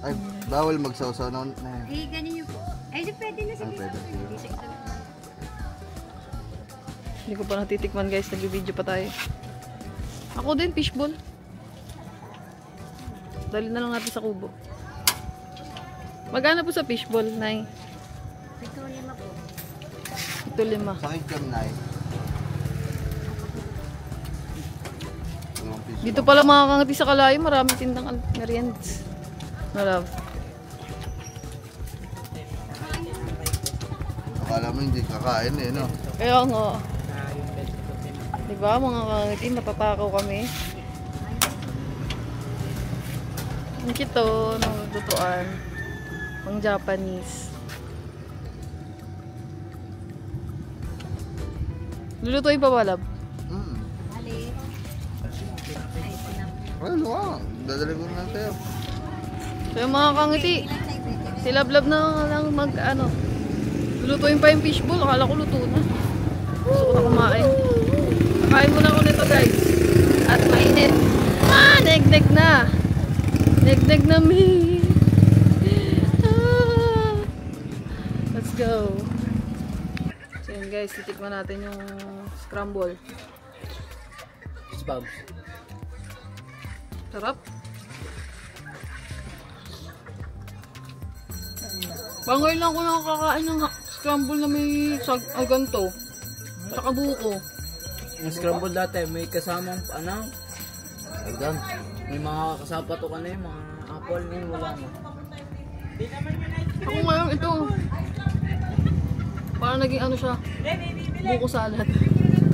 [SPEAKER 2] Ay, bawal magsawsaw na.
[SPEAKER 4] Eh, ganyan yun po. Ay, pwede na sige.
[SPEAKER 2] Pwede, sige.
[SPEAKER 1] Hindi ko pa natitikman guys, nag-video pa tayo. Ako din, fishball. Dali na lang natin sa kubo. Magkano po sa fishball, Nay?
[SPEAKER 4] Ito 5 po.
[SPEAKER 1] Ito 5.
[SPEAKER 2] Sa akin, Nay.
[SPEAKER 1] Dito pala makakangati sa Kalayo, maraming tindang meriends. No love.
[SPEAKER 2] Akala mo hindi kakain eh, no?
[SPEAKER 1] Kaya nga. Diba mga kangiti, matatakaw kami. Ang kito, no, tutuan. Pang Japanese. Lulutuin pa ba, love?
[SPEAKER 4] Ali.
[SPEAKER 2] Well, wow. Dadali ko na tayo.
[SPEAKER 1] Kaya mga kangiti, si Love na lang mag-ano. Lulutuin pa yung fishball, akala ko luto na. Gusto ko na kumain. Kain muna ako nito guys. At mainit. Ah, neg-neg na. Neg-neg na me. Ah. Let's go. So yun guys, titikman natin yung scramble.
[SPEAKER 3] Spam.
[SPEAKER 1] Sarap. Bangoy lang ko nakakain ng scramble na may ganito. Saka buko.
[SPEAKER 3] Yung scramble dati, may kasamang ano? Agam. May mga kasapato ka na yung mga apple ngayon wala na.
[SPEAKER 1] Ako ngayon ito. Parang naging ano siya. Buko salad.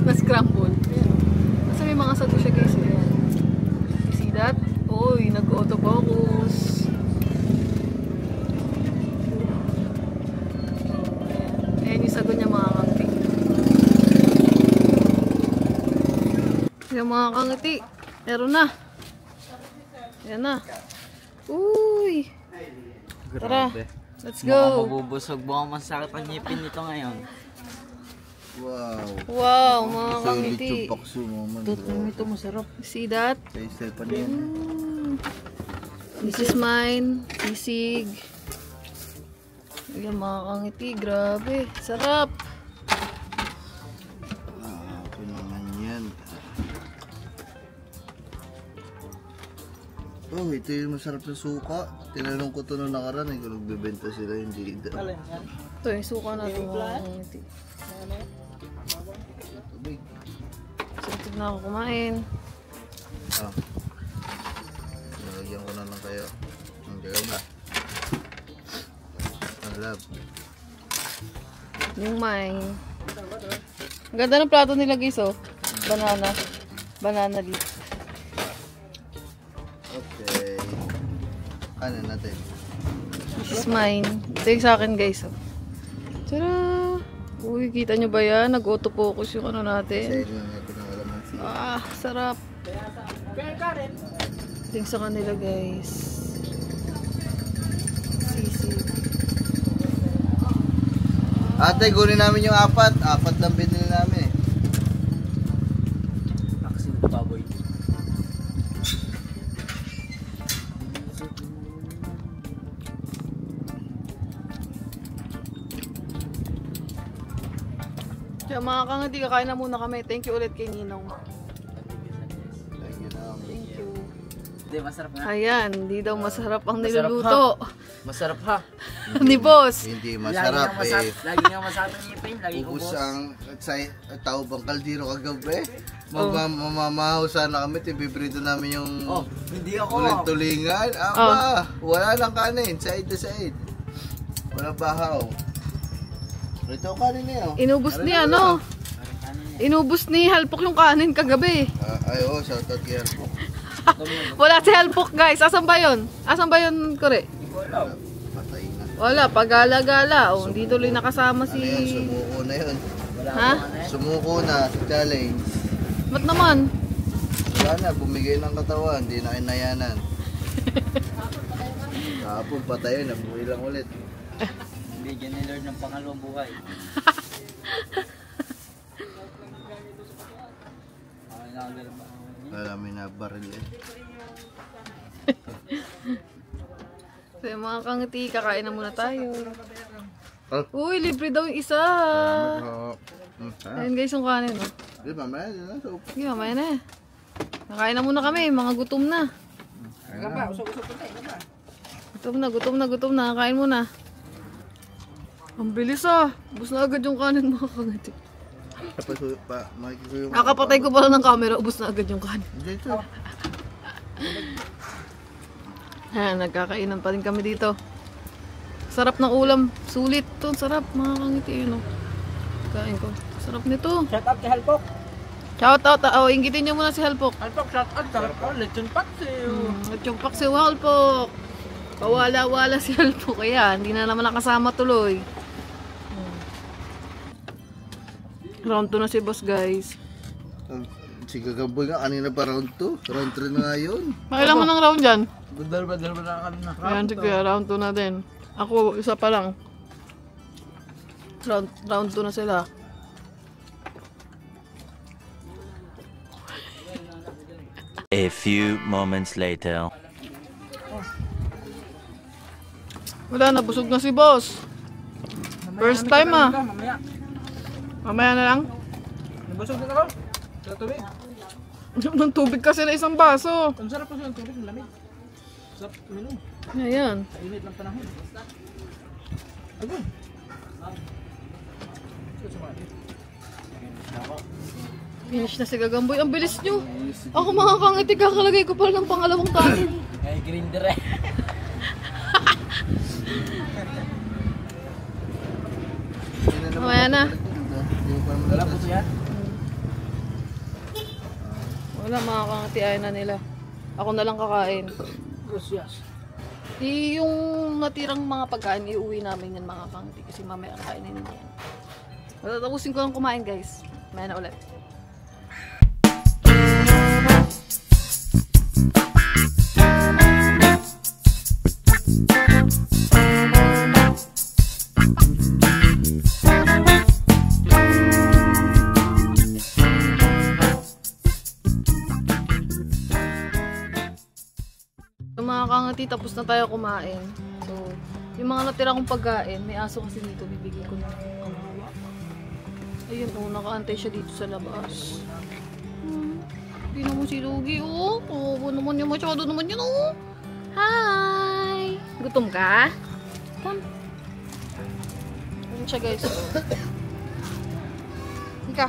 [SPEAKER 1] Na scramble. Ayan. Kasi may mga sago siya guys. Ayan. You see that? Uy, nag-autofocus. Ayan yung sagot niya mga kangiti. Yung mga kangiti. Meron na. Ayan na. Uy. Tara. Let's go.
[SPEAKER 3] Mabubusog buong masakit ang ngipin nito ngayon.
[SPEAKER 2] Wow.
[SPEAKER 1] Wow, mga
[SPEAKER 2] Solid
[SPEAKER 1] kangiti.
[SPEAKER 2] yung pakso mo man.
[SPEAKER 3] Ito masarap.
[SPEAKER 1] See that?
[SPEAKER 2] Sa isel pa niyan.
[SPEAKER 1] This is mine. Sisig. Ayan mga kangiti. Grabe. Sarap.
[SPEAKER 2] Ako naman yan. Oh, ito yung masarap na suka. Tinanong ko ito nung nakaraan eh kung nagbebenta sila hindi.
[SPEAKER 1] Ito yung suka natin mga kangiti.
[SPEAKER 2] Tubig.
[SPEAKER 1] Sintig na ako kumain.
[SPEAKER 2] Ah. Nalagyan ko na lang kayo. Ang gawin ba? Ang lab.
[SPEAKER 1] Yung mine. Ang ganda ng plato nila guys oh. Banana. Banana leaf.
[SPEAKER 2] Okay. Ano natin?
[SPEAKER 1] This is mine. Ito yung sa akin guys oh. Tara! Uy, kita nyo ba yan? Nag-autofocus yung ano natin.
[SPEAKER 2] Sa'yo na natin ang alamansi.
[SPEAKER 1] Ah, sarap. Ito yung sa kanila guys. Sisig.
[SPEAKER 2] Ate, kunin namin yung apat. Apat lang binili namin.
[SPEAKER 3] Nakasing baboy.
[SPEAKER 1] Kaya mga kangiti, kakain na muna kami. Thank you ulit kay Ninong.
[SPEAKER 2] Thank you na.
[SPEAKER 1] Thank you.
[SPEAKER 3] Hindi, masarap nga.
[SPEAKER 1] Ayan, hindi daw masarap ang
[SPEAKER 3] Masarap,
[SPEAKER 1] niluluto.
[SPEAKER 3] Masarap ha.
[SPEAKER 1] Ni boss.
[SPEAKER 2] Hindi masarap eh.
[SPEAKER 3] Lagi nga masarap ang ngipin. Lagi
[SPEAKER 2] Ubus
[SPEAKER 3] ubos.
[SPEAKER 2] ang tao bang kaldero kagabi. Mamamahaw sana kami. Tibibrito namin yung
[SPEAKER 3] Oh, hindi ako.
[SPEAKER 2] tulingan. Aba, wala lang kanin. Side to side. Wala bahaw. Ito ang kanin niya. Oh.
[SPEAKER 1] Inubos ni ano? Inubos ni Halpok yung kanin kagabi.
[SPEAKER 2] Ay, oh, shoutout kay Harpo.
[SPEAKER 1] Wala si Halpok guys. Asan ba yun? Asan ba yun, Kore?
[SPEAKER 2] Patay na.
[SPEAKER 1] Wala, pagala-gala. Oh, hindi tuloy nakasama
[SPEAKER 2] Ano yun?
[SPEAKER 1] si...
[SPEAKER 2] Sumuko na yun.
[SPEAKER 1] Ha?
[SPEAKER 2] Sumuko na sa challenge.
[SPEAKER 1] Ba't naman?
[SPEAKER 2] Wala na, bumigay ng katawan. Hindi na kinayanan. Kahapon patay na, buhay lang ulit.
[SPEAKER 3] Bigyan ni Lord ng pangalawang buhay. Ay, nakagalang ba?
[SPEAKER 2] Wala, may nabaril eh.
[SPEAKER 1] So, yung mga kangiti, kakain na muna tayo.
[SPEAKER 2] Oh.
[SPEAKER 1] Uy, libre daw yung isa. Ayun guys, yung kanin. Oh.
[SPEAKER 2] Di ba, may na so.
[SPEAKER 1] Sige, mamaya na. Kakain na muna kami. Mga gutom na. Gutom na. Kain muna. Ang bilis ah. Ubus na agad yung kanin mga kangiti.
[SPEAKER 2] Makikita yung...
[SPEAKER 1] Nakapatay ko pala ng camera. Ubus na agad yung kanin.
[SPEAKER 2] Hindi ito.
[SPEAKER 1] Ha, nagkakainan pa rin kami dito. Sarap ng ulam. Sulit to. Sarap mga kangiti. Yun, oh. Kain ko. Sarap nito.
[SPEAKER 3] Shout out kay Halpok.
[SPEAKER 1] Shout out. Oh, inggitin niyo muna si Halpok.
[SPEAKER 3] Halpok, shout out. Sarap ko. Lechon paksiw.
[SPEAKER 1] At yung paksiw Halpok. Pawala-wala si Halpok. Kaya, hindi na naman nakasama tuloy. Round 2 na si boss, guys.
[SPEAKER 2] Si Gagamboy nga, kanina pa round 2. Round 3 na nga yun.
[SPEAKER 1] Makilang mo ng round dyan?
[SPEAKER 3] Badal na kami na.
[SPEAKER 1] Ayan, sige, round 2 na din. Ako, isa pa lang. Round 2 na sila.
[SPEAKER 5] A few moments later.
[SPEAKER 1] Wala na, busog na si boss. First time ah.
[SPEAKER 3] Mamaya.
[SPEAKER 1] Mamaya na lang.
[SPEAKER 3] Nabusog din ako. Sa tubig.
[SPEAKER 1] Ng tubig kasi na isang baso.
[SPEAKER 3] Ang sarap kasi ng tubig. Ang lamig. Sarap minum.
[SPEAKER 1] Ayan.
[SPEAKER 3] Init ng panahon. Agad.
[SPEAKER 1] Finish na si Gagamboy. Ang bilis nyo. Ako mga kangiti, kakalagay ko pala ng pangalawang kanin.
[SPEAKER 3] Ay, grinder eh.
[SPEAKER 1] Mamaya na.
[SPEAKER 3] Wala po siya.
[SPEAKER 1] Wala, mga kangiti, ayaw na nila. Ako na lang kakain.
[SPEAKER 3] Gracias.
[SPEAKER 1] Yung natirang mga pagkain, iuwi namin yan mga kangiti. Kasi mamaya kainin nila yan. Tatapusin ko lang kumain guys. Mamaya na ulit. Mga kangati, tapos na tayo kumain. So, yung mga natira kong pagkain, may aso kasi dito, bibigay ko na. Ayun, oh, nakaantay siya dito sa labas. Hindi naman si Lugi, oh. Oo, naman yung masyado naman yun, oh. Hi! Gutom ka? Come. Ayun siya, guys. Ika.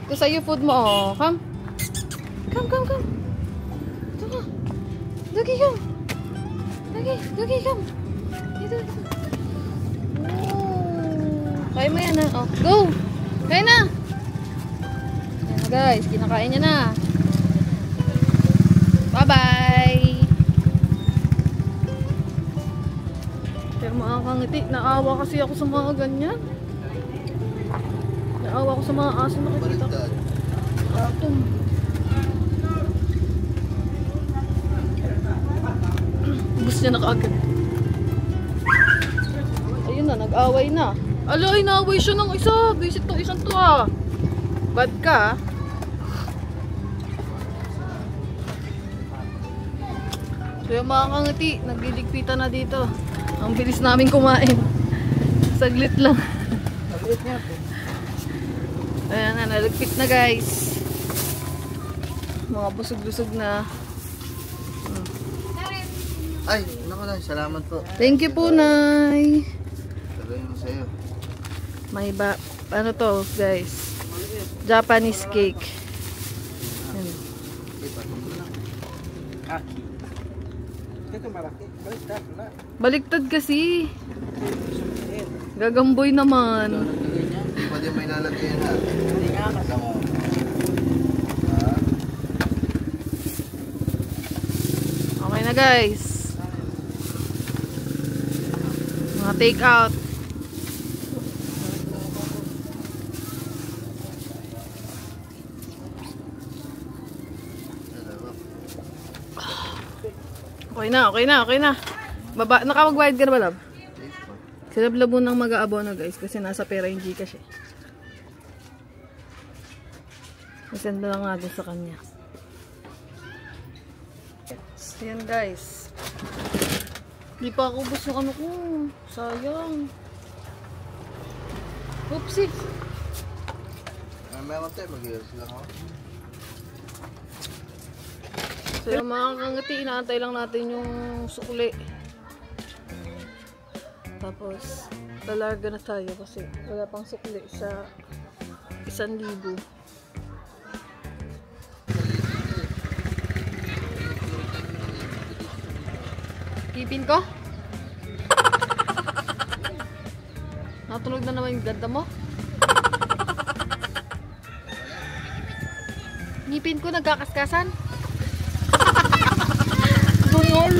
[SPEAKER 1] Ito sa'yo food mo, oh. Come. Come. Ito ka. Lugi, come. Lugi, come. Dito. Oh. Kaya mo yan, ha? Oh, go! Kaya na! Ayan na, guys. Kinakain niya na. Bye-bye! Pero mga kangiti, naawa kasi ako sa mga ganyan. Naawa ako sa mga aso na nakikita ko.
[SPEAKER 2] Baliktad.
[SPEAKER 1] Atom. Ubus niya na kaagad. Ayun na, nag-away na. Alo, inaaway siya ng isa. Visit tong isang to ah. Bad ka ah. So yung mga kangiti, nagliligpitan na dito. Ang bilis namin kumain. Saglit lang.
[SPEAKER 3] Saglit niya po.
[SPEAKER 1] Ayan na, naligpit na guys. Mga busog-busog na.
[SPEAKER 2] Ay, naku na, salamat po.
[SPEAKER 1] Thank you po, Nay.
[SPEAKER 2] Tagayin mo sa'yo.
[SPEAKER 1] May ano to guys? Japanese cake. Ayan.
[SPEAKER 3] Aki. Ito malaki. Baliktad wala.
[SPEAKER 1] Baliktad kasi. Gagamboy naman.
[SPEAKER 2] Hindi pa din may lalagyan na.
[SPEAKER 3] Hindi nga kasi.
[SPEAKER 2] Alam mo. Ah,
[SPEAKER 1] Okay na guys. Mga take out. Okay na. Baba, nakapagbayad ka na ba, love? Si Love Labo nang mag-aabono guys kasi nasa pera yung Gcash eh. Nasend na lang natin sa kanya. Ayan guys. Di pa ako ubos yung ano ko. Sayang. Oopsie.
[SPEAKER 2] meron tayo, mag-ios lang ako.
[SPEAKER 1] So yung mga kangati, inaantay lang natin yung sukli. Tapos, lalarga na tayo kasi wala pang sukli sa 1,000. Tipin ko? Natulog na naman yung ganda mo? Ngipin ko nagkakaskasan? Bungol!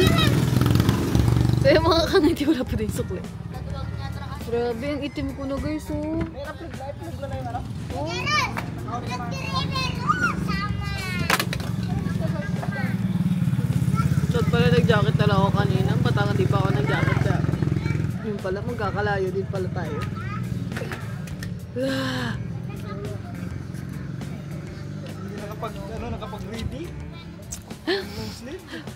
[SPEAKER 1] So yung mga kangiti wala pa din sukli. Grabe, ang itim ko na guys oh. Oh. Shot pala nag-jacket na lang ako kanina. Patangan di pa ako nag-jacket. Yun pala, magkakalayo din pala tayo.
[SPEAKER 3] Nakapag-ready?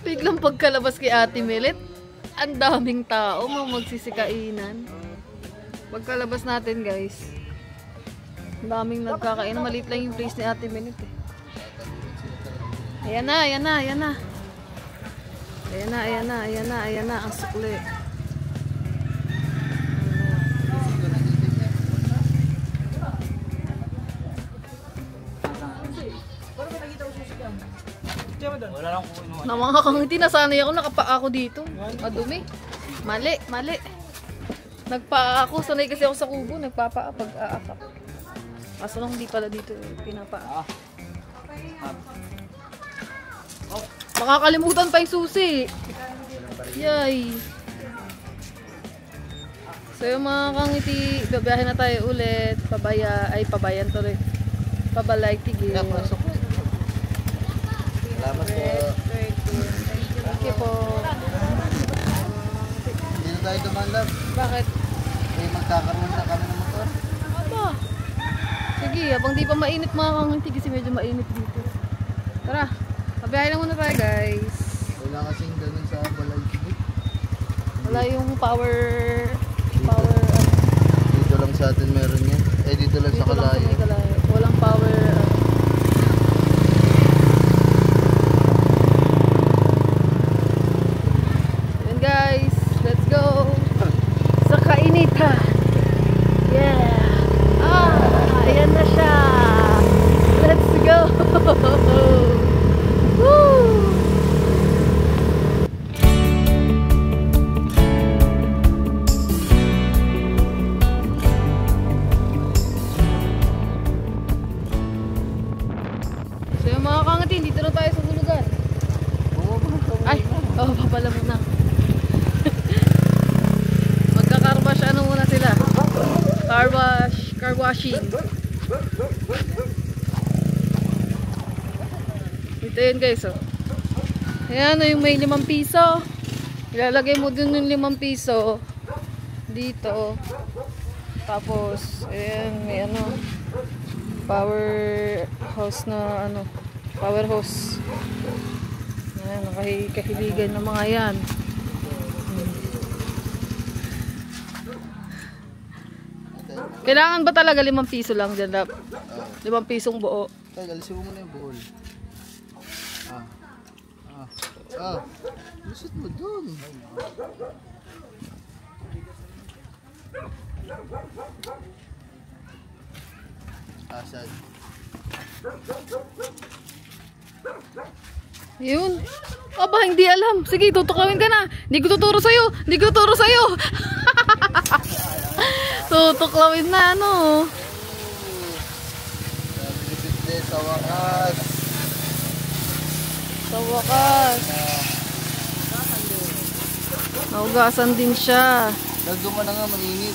[SPEAKER 1] Biglang pagkalabas kay Ate Melet, ang daming tao, mga magsisikainan. Pagkalabas natin guys, ang daming nagkakainan. Maliit lang yung place ni Ate Melet eh. Ayan na, ayan na, ayan na. Ayan na, ayan na, ayan na, ayan na, ang sukli.
[SPEAKER 3] Wala lang kung ano.
[SPEAKER 1] Na mga kangiti, nasanay ako, nakapaa ako dito. Madumi. Mali, mali. Nagpaa ako, sanay kasi ako sa kubo, nagpapaa pag aakap. Kaso lang hindi pala dito pinapaa. Makakalimutan pa yung susi. Yay. So yung mga kangiti, babiyahin na tayo ulit. Pabayan to rin. Pabalay tigil.
[SPEAKER 2] Salamat po.
[SPEAKER 1] Thank you po.
[SPEAKER 2] Hindi na tayo dumanlap.
[SPEAKER 1] Bakit?
[SPEAKER 2] Eh, magkakaroon na kami ng motor.
[SPEAKER 1] Aba. Sige, habang di pa mainit mga kangiti kasi medyo mainit dito. Tara, pabiyahin na muna tayo guys.
[SPEAKER 2] Wala kasing ganun sa balay.
[SPEAKER 1] Wala yung power.
[SPEAKER 2] Dito lang sa atin meron yan. Eh, dito lang
[SPEAKER 1] Dito
[SPEAKER 2] sa
[SPEAKER 1] lang sa
[SPEAKER 2] Kalayo.
[SPEAKER 1] may Kalayo. Walang power. Yan guys, let's go sa kainitan. Yeah. Ayan na siya. Let's go. Woo. So yung mga kangati, dito na tayo sa hulugan. Ay, papala muna. Magka-carwash ano muna sila. Car washing. Dito yun guys oh. Ayan yung may 5 piso. Ilalagay mo dun yung 5 piso. Dito. Tapos, ayan, may ano, power hose na ano, power hose. Ayan, nakahiligan ng mga yan. Kailangan ba talaga 5 piso lang dyan, Dap? 5 pisong buo.
[SPEAKER 2] Tay, alisin mo muna yung buhol. Lusot mo dun. Asad.
[SPEAKER 1] Yun. Aba, hindi alam. Sige, tutukawin ka na. Hindi ko tuturo sa'yo. Hindi ko tuturo sa'yo. Tutuklawin na, ano.
[SPEAKER 2] Nabibigay sa wakas.
[SPEAKER 1] Sa wakas. Naugasan din siya.
[SPEAKER 2] Nagdo ka na nga, mainit.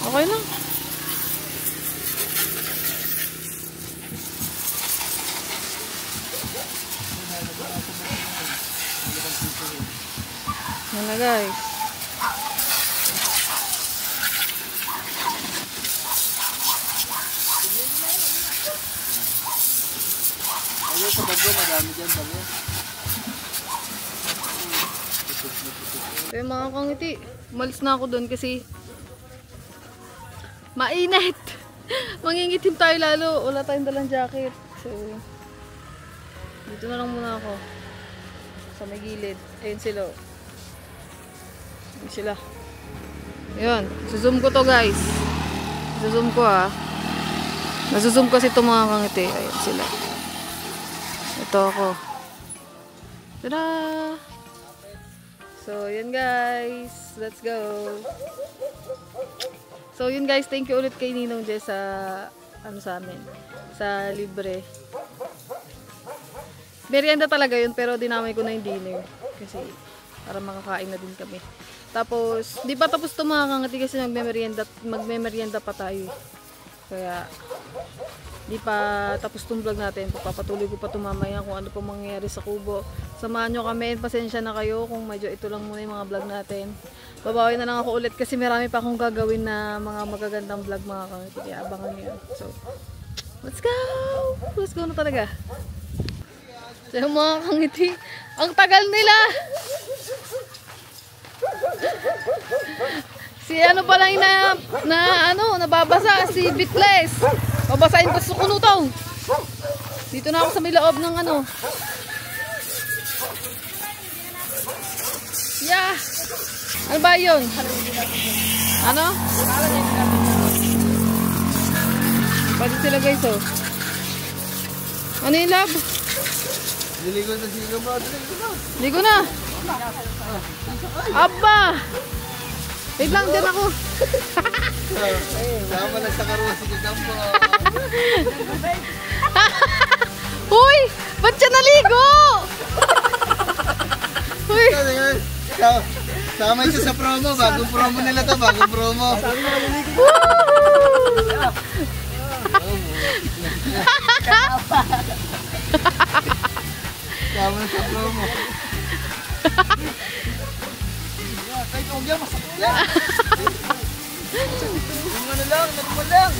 [SPEAKER 1] Okay lang. Yan na, guys.
[SPEAKER 2] Ayun, sa bago, madami dyan bago.
[SPEAKER 1] Kaya mga kangiti, umalis na ako doon kasi mainit. Mangingitim tayo lalo. Wala tayong dalang jacket. So, dito na lang muna ako. Sa may gilid. Ayun sila. Ayun sila. Ayun. Zoom ko to, guys. Zoom ko, ha. Nasuzoom kasi ito mga kangiti. Ayun sila. Ito ako. Tada! So, yun guys. Let's go. So, yun guys. Thank you ulit kay Ninong Jess sa ano sa amin. Sa libre. Merienda talaga yun, pero dinamay ko na yung dinner. Kasi, para makakain na din kami. Tapos, di pa tapos ito mga kangati kasi magme-merienda pa tayo. Kaya, di pa tapos itong vlog natin. Papatuloy ko pa ito mamaya kung ano pa mangyayari sa kubo. Samahan nyo kami. Pasensya na kayo kung medyo ito lang muna yung mga vlog natin. Babawi na lang ako ulit kasi marami pa akong gagawin na mga magagandang vlog mga kangiti. Kaya abangan nyo yun. So, let's go! Let's go na talaga. So, mga kangiti, ang tagal nila! Si ano pa lang nababasa, si Bitless. Babasahin ko sa kunutaw. Dito na ako sa may loob ng ano. Yeah. Ano ba yun? Ano? Pati sila guys oh. Ano yung lab?
[SPEAKER 2] Diligo na sila ba?
[SPEAKER 1] Ligo na. Aba! Wait lang, dyan ako.
[SPEAKER 2] Sama lang sa karusi ko kampo.
[SPEAKER 1] Huy! Ba't siya naligo? Huy!
[SPEAKER 2] Sama ito sa promo. Bagong promo nila to. Bagong promo. Sama sa promo. Kahit kung yan, masakit yan. Yung ano lang, normal lang.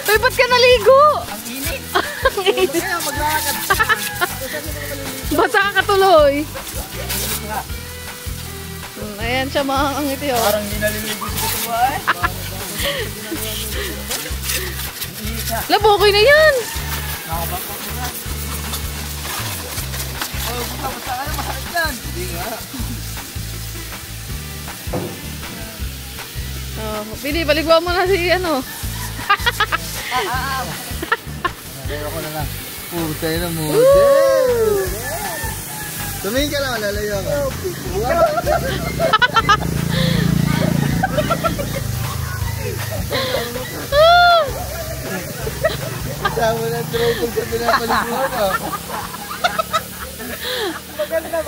[SPEAKER 1] Huy, ba't ka naligo?
[SPEAKER 2] Ang init.
[SPEAKER 1] Ang init.
[SPEAKER 2] Kaya maglakad.
[SPEAKER 1] Basa ka tuloy. Ayan siya mga kangiti oh.
[SPEAKER 2] Parang hindi naliligo sa ito ba eh.
[SPEAKER 1] Labo, okay na yan.
[SPEAKER 2] Nakabakot mo na. Oh, basta ka na, masakit yan. Hindi nga.
[SPEAKER 1] Oh, Pili, paligwa mo na si ano.
[SPEAKER 2] Nalayo ko na lang. Putay na model. Tumingin ka lang, lalayo ako. Kasama na trouble sa pinapaliguan ko. Maganda.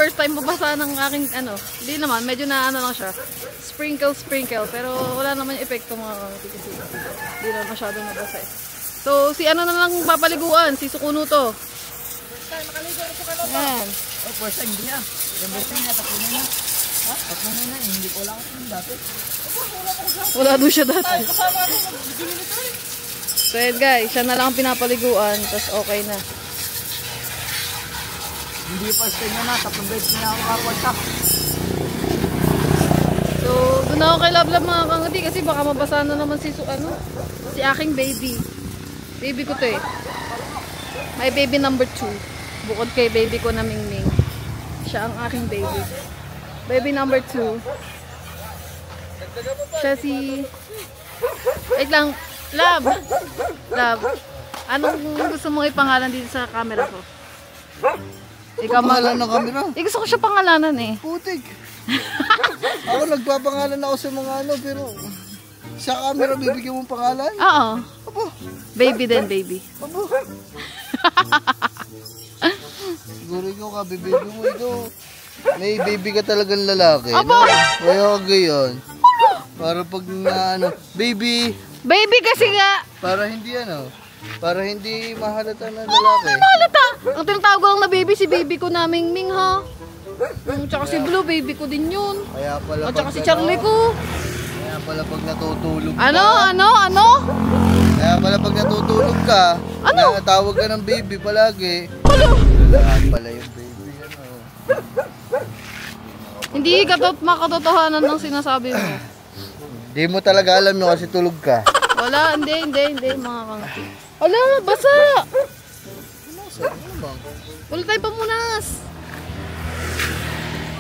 [SPEAKER 1] first time mabasa ng aking ano. Hindi naman, medyo na ano lang siya. Sprinkle. Pero wala naman yung epekto mga kangiti kasi. Hindi naman masyado nabasa eh. So, si ano na lang papaliguan, si Sukunuto. First time makaligo na Sukunuto. Yan.
[SPEAKER 3] Oh, first time, hindi na. Yung first time na, tatlo na. Ha? Tatlo na, hindi ko lang ako dati.
[SPEAKER 1] Wala doon siya dati. So, yan guys, siya na lang ang pinapaliguan, tapos okay na.
[SPEAKER 3] Hindi first time na, tatlong beses na ako nakapunta.
[SPEAKER 1] So, doon ako kay Lablab mga kangati kasi baka mabasa na naman si aking baby. Baby ko to eh. My baby number 2. Bukod kay baby ko na Mingming. Siya ang aking baby. Baby number 2. Siya si... Wait lang. Lab! Anong gusto mong ipangalan dito sa camera ko? Ikaw
[SPEAKER 2] Pangalan ng kamera.
[SPEAKER 1] gusto ko siya pangalanan eh.
[SPEAKER 2] Putik. Ako nagpapangalan ako sa mga ano, pero sa camera bibigyan mong pangalan?
[SPEAKER 1] Oo.
[SPEAKER 2] Aba,
[SPEAKER 1] Baby din, baby.
[SPEAKER 2] aba. Siguro ikaw ka, baby mo ikaw. May baby ka talagang lalaki.
[SPEAKER 1] Aba!
[SPEAKER 2] No? Kaya gayon. Para pag na ano, baby,
[SPEAKER 1] Baby kasi nga!
[SPEAKER 2] para hindi ano, para hindi mahalata na lalaki.
[SPEAKER 1] Halata! Ang tinatawag ko lang na baby, si baby ko na Mingming ha. Tsaka si Blue, baby ko din yun.
[SPEAKER 2] Kaya pala
[SPEAKER 1] At tsaka
[SPEAKER 2] pag
[SPEAKER 1] si Charlie ko.
[SPEAKER 2] Kaya pala pag natutulog ka.
[SPEAKER 1] Ano?
[SPEAKER 2] Kaya pala pag natutulog ka,
[SPEAKER 1] Ano?
[SPEAKER 2] natawag ka ng baby palagi.
[SPEAKER 1] Ano?
[SPEAKER 2] Lalaki pala yung baby, ano.
[SPEAKER 1] Hindi makatotohanan ng sinasabi mo.
[SPEAKER 2] Di mo talaga alam yun kasi tulog ka.
[SPEAKER 1] Wala, hindi, mga kangti. Wala, basa! Wala tayong pamunas.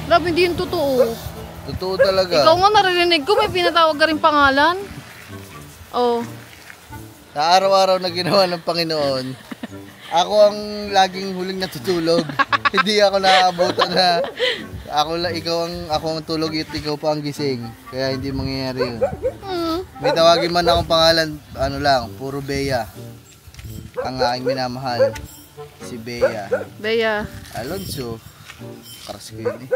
[SPEAKER 1] Lab, hindi yung totoo.
[SPEAKER 2] Totoo talaga.
[SPEAKER 1] Ikaw nga naririnig ko, may pinatawag ka rin pangalan. Oh.
[SPEAKER 2] Sa araw-araw na ginawa ng Panginoon, ako ang laging huling natutulog. Hindi ako naaabutan na ako ang tulog at ikaw pa ang gising. Kaya hindi mangyayari yun. May tawagin man akong pangalan, ano lang, puro Bea. Ang aking minamahal, si Bea.
[SPEAKER 1] Bea,
[SPEAKER 2] Alonso, karas ko yun eh.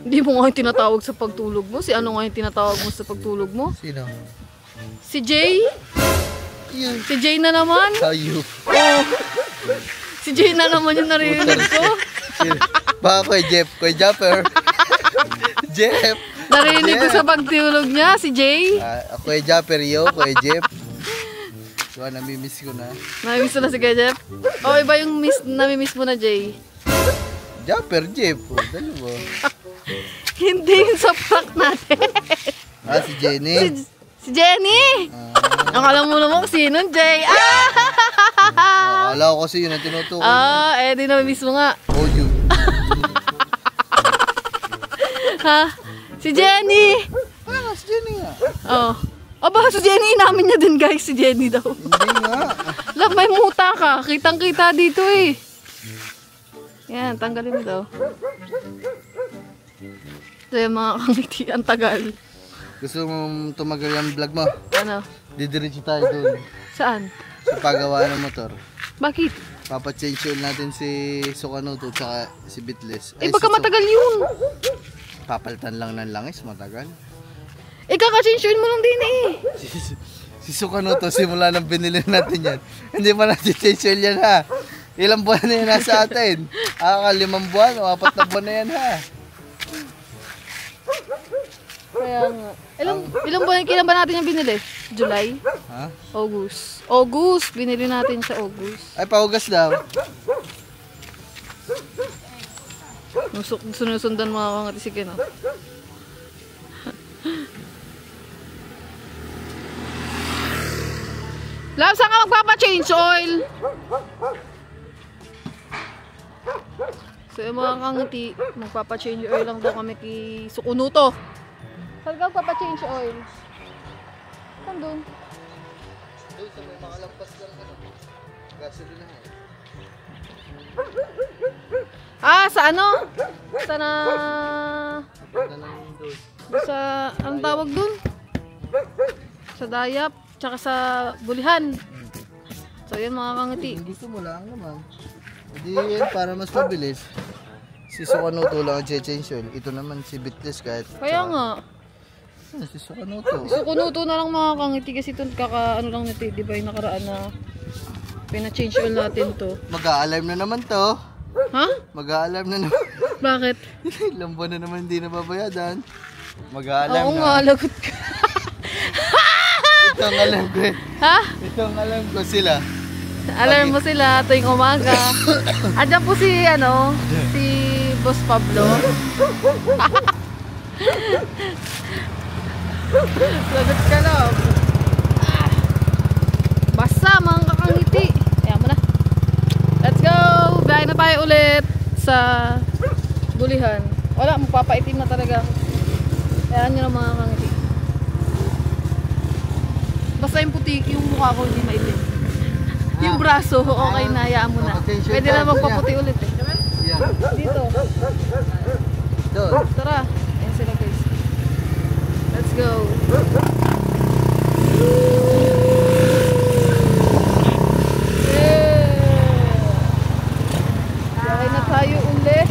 [SPEAKER 1] hindi mo nga yung tinatawag sa pagtulog mo. Si ano nga yung tinatawag mo sa pagtulog mo?
[SPEAKER 2] Sino?
[SPEAKER 1] Si Jay?
[SPEAKER 2] Yun.
[SPEAKER 1] Si Jay na naman?
[SPEAKER 2] Hayop.
[SPEAKER 1] Oh. Si Jay na naman yung naririnig ko.
[SPEAKER 2] Baka Kuya Jeff, Kuya Japper. Jeff.
[SPEAKER 1] Narinig ko sa pagtulog niya, si Jay.
[SPEAKER 2] Kuya Japper yo, Kuya Jeff. Diba, namimiss ko na.
[SPEAKER 1] Namimiss mo na si Kuya Jeff? O iba yung namimiss mo na Jay?
[SPEAKER 2] Japper, Jeff. O, dalawa.
[SPEAKER 1] Hindi yung sa prank natin.
[SPEAKER 2] Si Jenny.
[SPEAKER 1] Si Jenny! Akala mo naman kung sino, Jay.
[SPEAKER 2] Akala ko kasi yun ang tinutukoy.
[SPEAKER 1] Di namimiss mo nga.
[SPEAKER 2] Oh, yun.
[SPEAKER 1] Ha? Si Jenny!
[SPEAKER 2] Si Jenny nga.
[SPEAKER 1] Oh. Aba, si Jenny, inamin niya din guys, si Jenny daw.
[SPEAKER 2] Hindi nga.
[SPEAKER 1] Love, may muta ka. Kitang-kita dito eh. Yan, tanggalin mo daw. So yung mga kangiti, ang tagal.
[SPEAKER 2] Gusto mo tumagal yung vlog mo?
[SPEAKER 1] Ano?
[SPEAKER 2] Didiretso tayo dun.
[SPEAKER 1] Saan?
[SPEAKER 2] Sa paggawa ng motor.
[SPEAKER 1] Bakit?
[SPEAKER 2] Papachange oil natin si Sukanuto tsaka si Bitles.
[SPEAKER 1] Baka matagal yun.
[SPEAKER 2] Papalitan lang ng langis, matagal.
[SPEAKER 1] Kaka-change mo lang din eh.
[SPEAKER 2] Si Sukanuto, simula nang binili natin yan. Hindi pa natin change oil yan ha. Ilang buwan na yan nasa atin? 5 buwan o 4 na buwan na yan ha.
[SPEAKER 1] Kaya nga. Kailan ba natin yung binili? July?
[SPEAKER 2] Ha?
[SPEAKER 1] August. Binili natin sa August.
[SPEAKER 2] Ay, pahugas daw.
[SPEAKER 1] Sinusundan mga kangati sige no. Love, saan ka magpapa-change oil? So yung mga kangati, magpapa-change oil lang daw kami kay Sukunuto. Saan ka magpapa-change oil? Saan doon?
[SPEAKER 2] Doon sa may makalampas lang ano. Gasolina.
[SPEAKER 1] Sa ano? Sa anong tawag dun? Sa Dayap, tsaka sa Bulihan. So yun mga kangiti.
[SPEAKER 2] Gusto mo lang naman. Hindi yan para mas mabilis. Si Sukanuto lang ang change oil. Ito naman si Bitless kahit...
[SPEAKER 1] Kaya nga.
[SPEAKER 2] Si Sukanuto.
[SPEAKER 1] Sukunuto na lang mga kangiti kasi ito ano lang nito, di ba yung nakaraan na pina-change oil natin to.
[SPEAKER 2] Mag-a-alarm na naman to.
[SPEAKER 1] Ha?
[SPEAKER 2] Mag-a-alarm na naman.
[SPEAKER 1] Bakit?
[SPEAKER 2] Ilang buwan na naman hindi nababayadan. Mag-a-alarm
[SPEAKER 1] Oo
[SPEAKER 2] na.
[SPEAKER 1] nga, lagot ka.
[SPEAKER 2] Ito ang alam ko eh.
[SPEAKER 1] Ha?
[SPEAKER 2] Ito ang alam ko sila.
[SPEAKER 1] Alarm mo sila tuwing umaga. Andiyan po si Boss Pablo. Lagot ka lang. Basta mga kakangiti. Kaya mo na. Let's go! Biyahe na tayo ulit sa Bulihan. Wala, magpapaitim na talaga. Kaya nyo lang mga kakangiti. Basta yung puti, yung mukha ko hindi maitim. Yung braso, okay na, hayaan mo na. Pwede na magpaputi ulit eh.
[SPEAKER 2] Yan.
[SPEAKER 1] Dito.
[SPEAKER 2] Doon.
[SPEAKER 1] Tara. Ayan sila guys. Let's go. Biyahe na tayo ulit.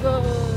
[SPEAKER 1] Go.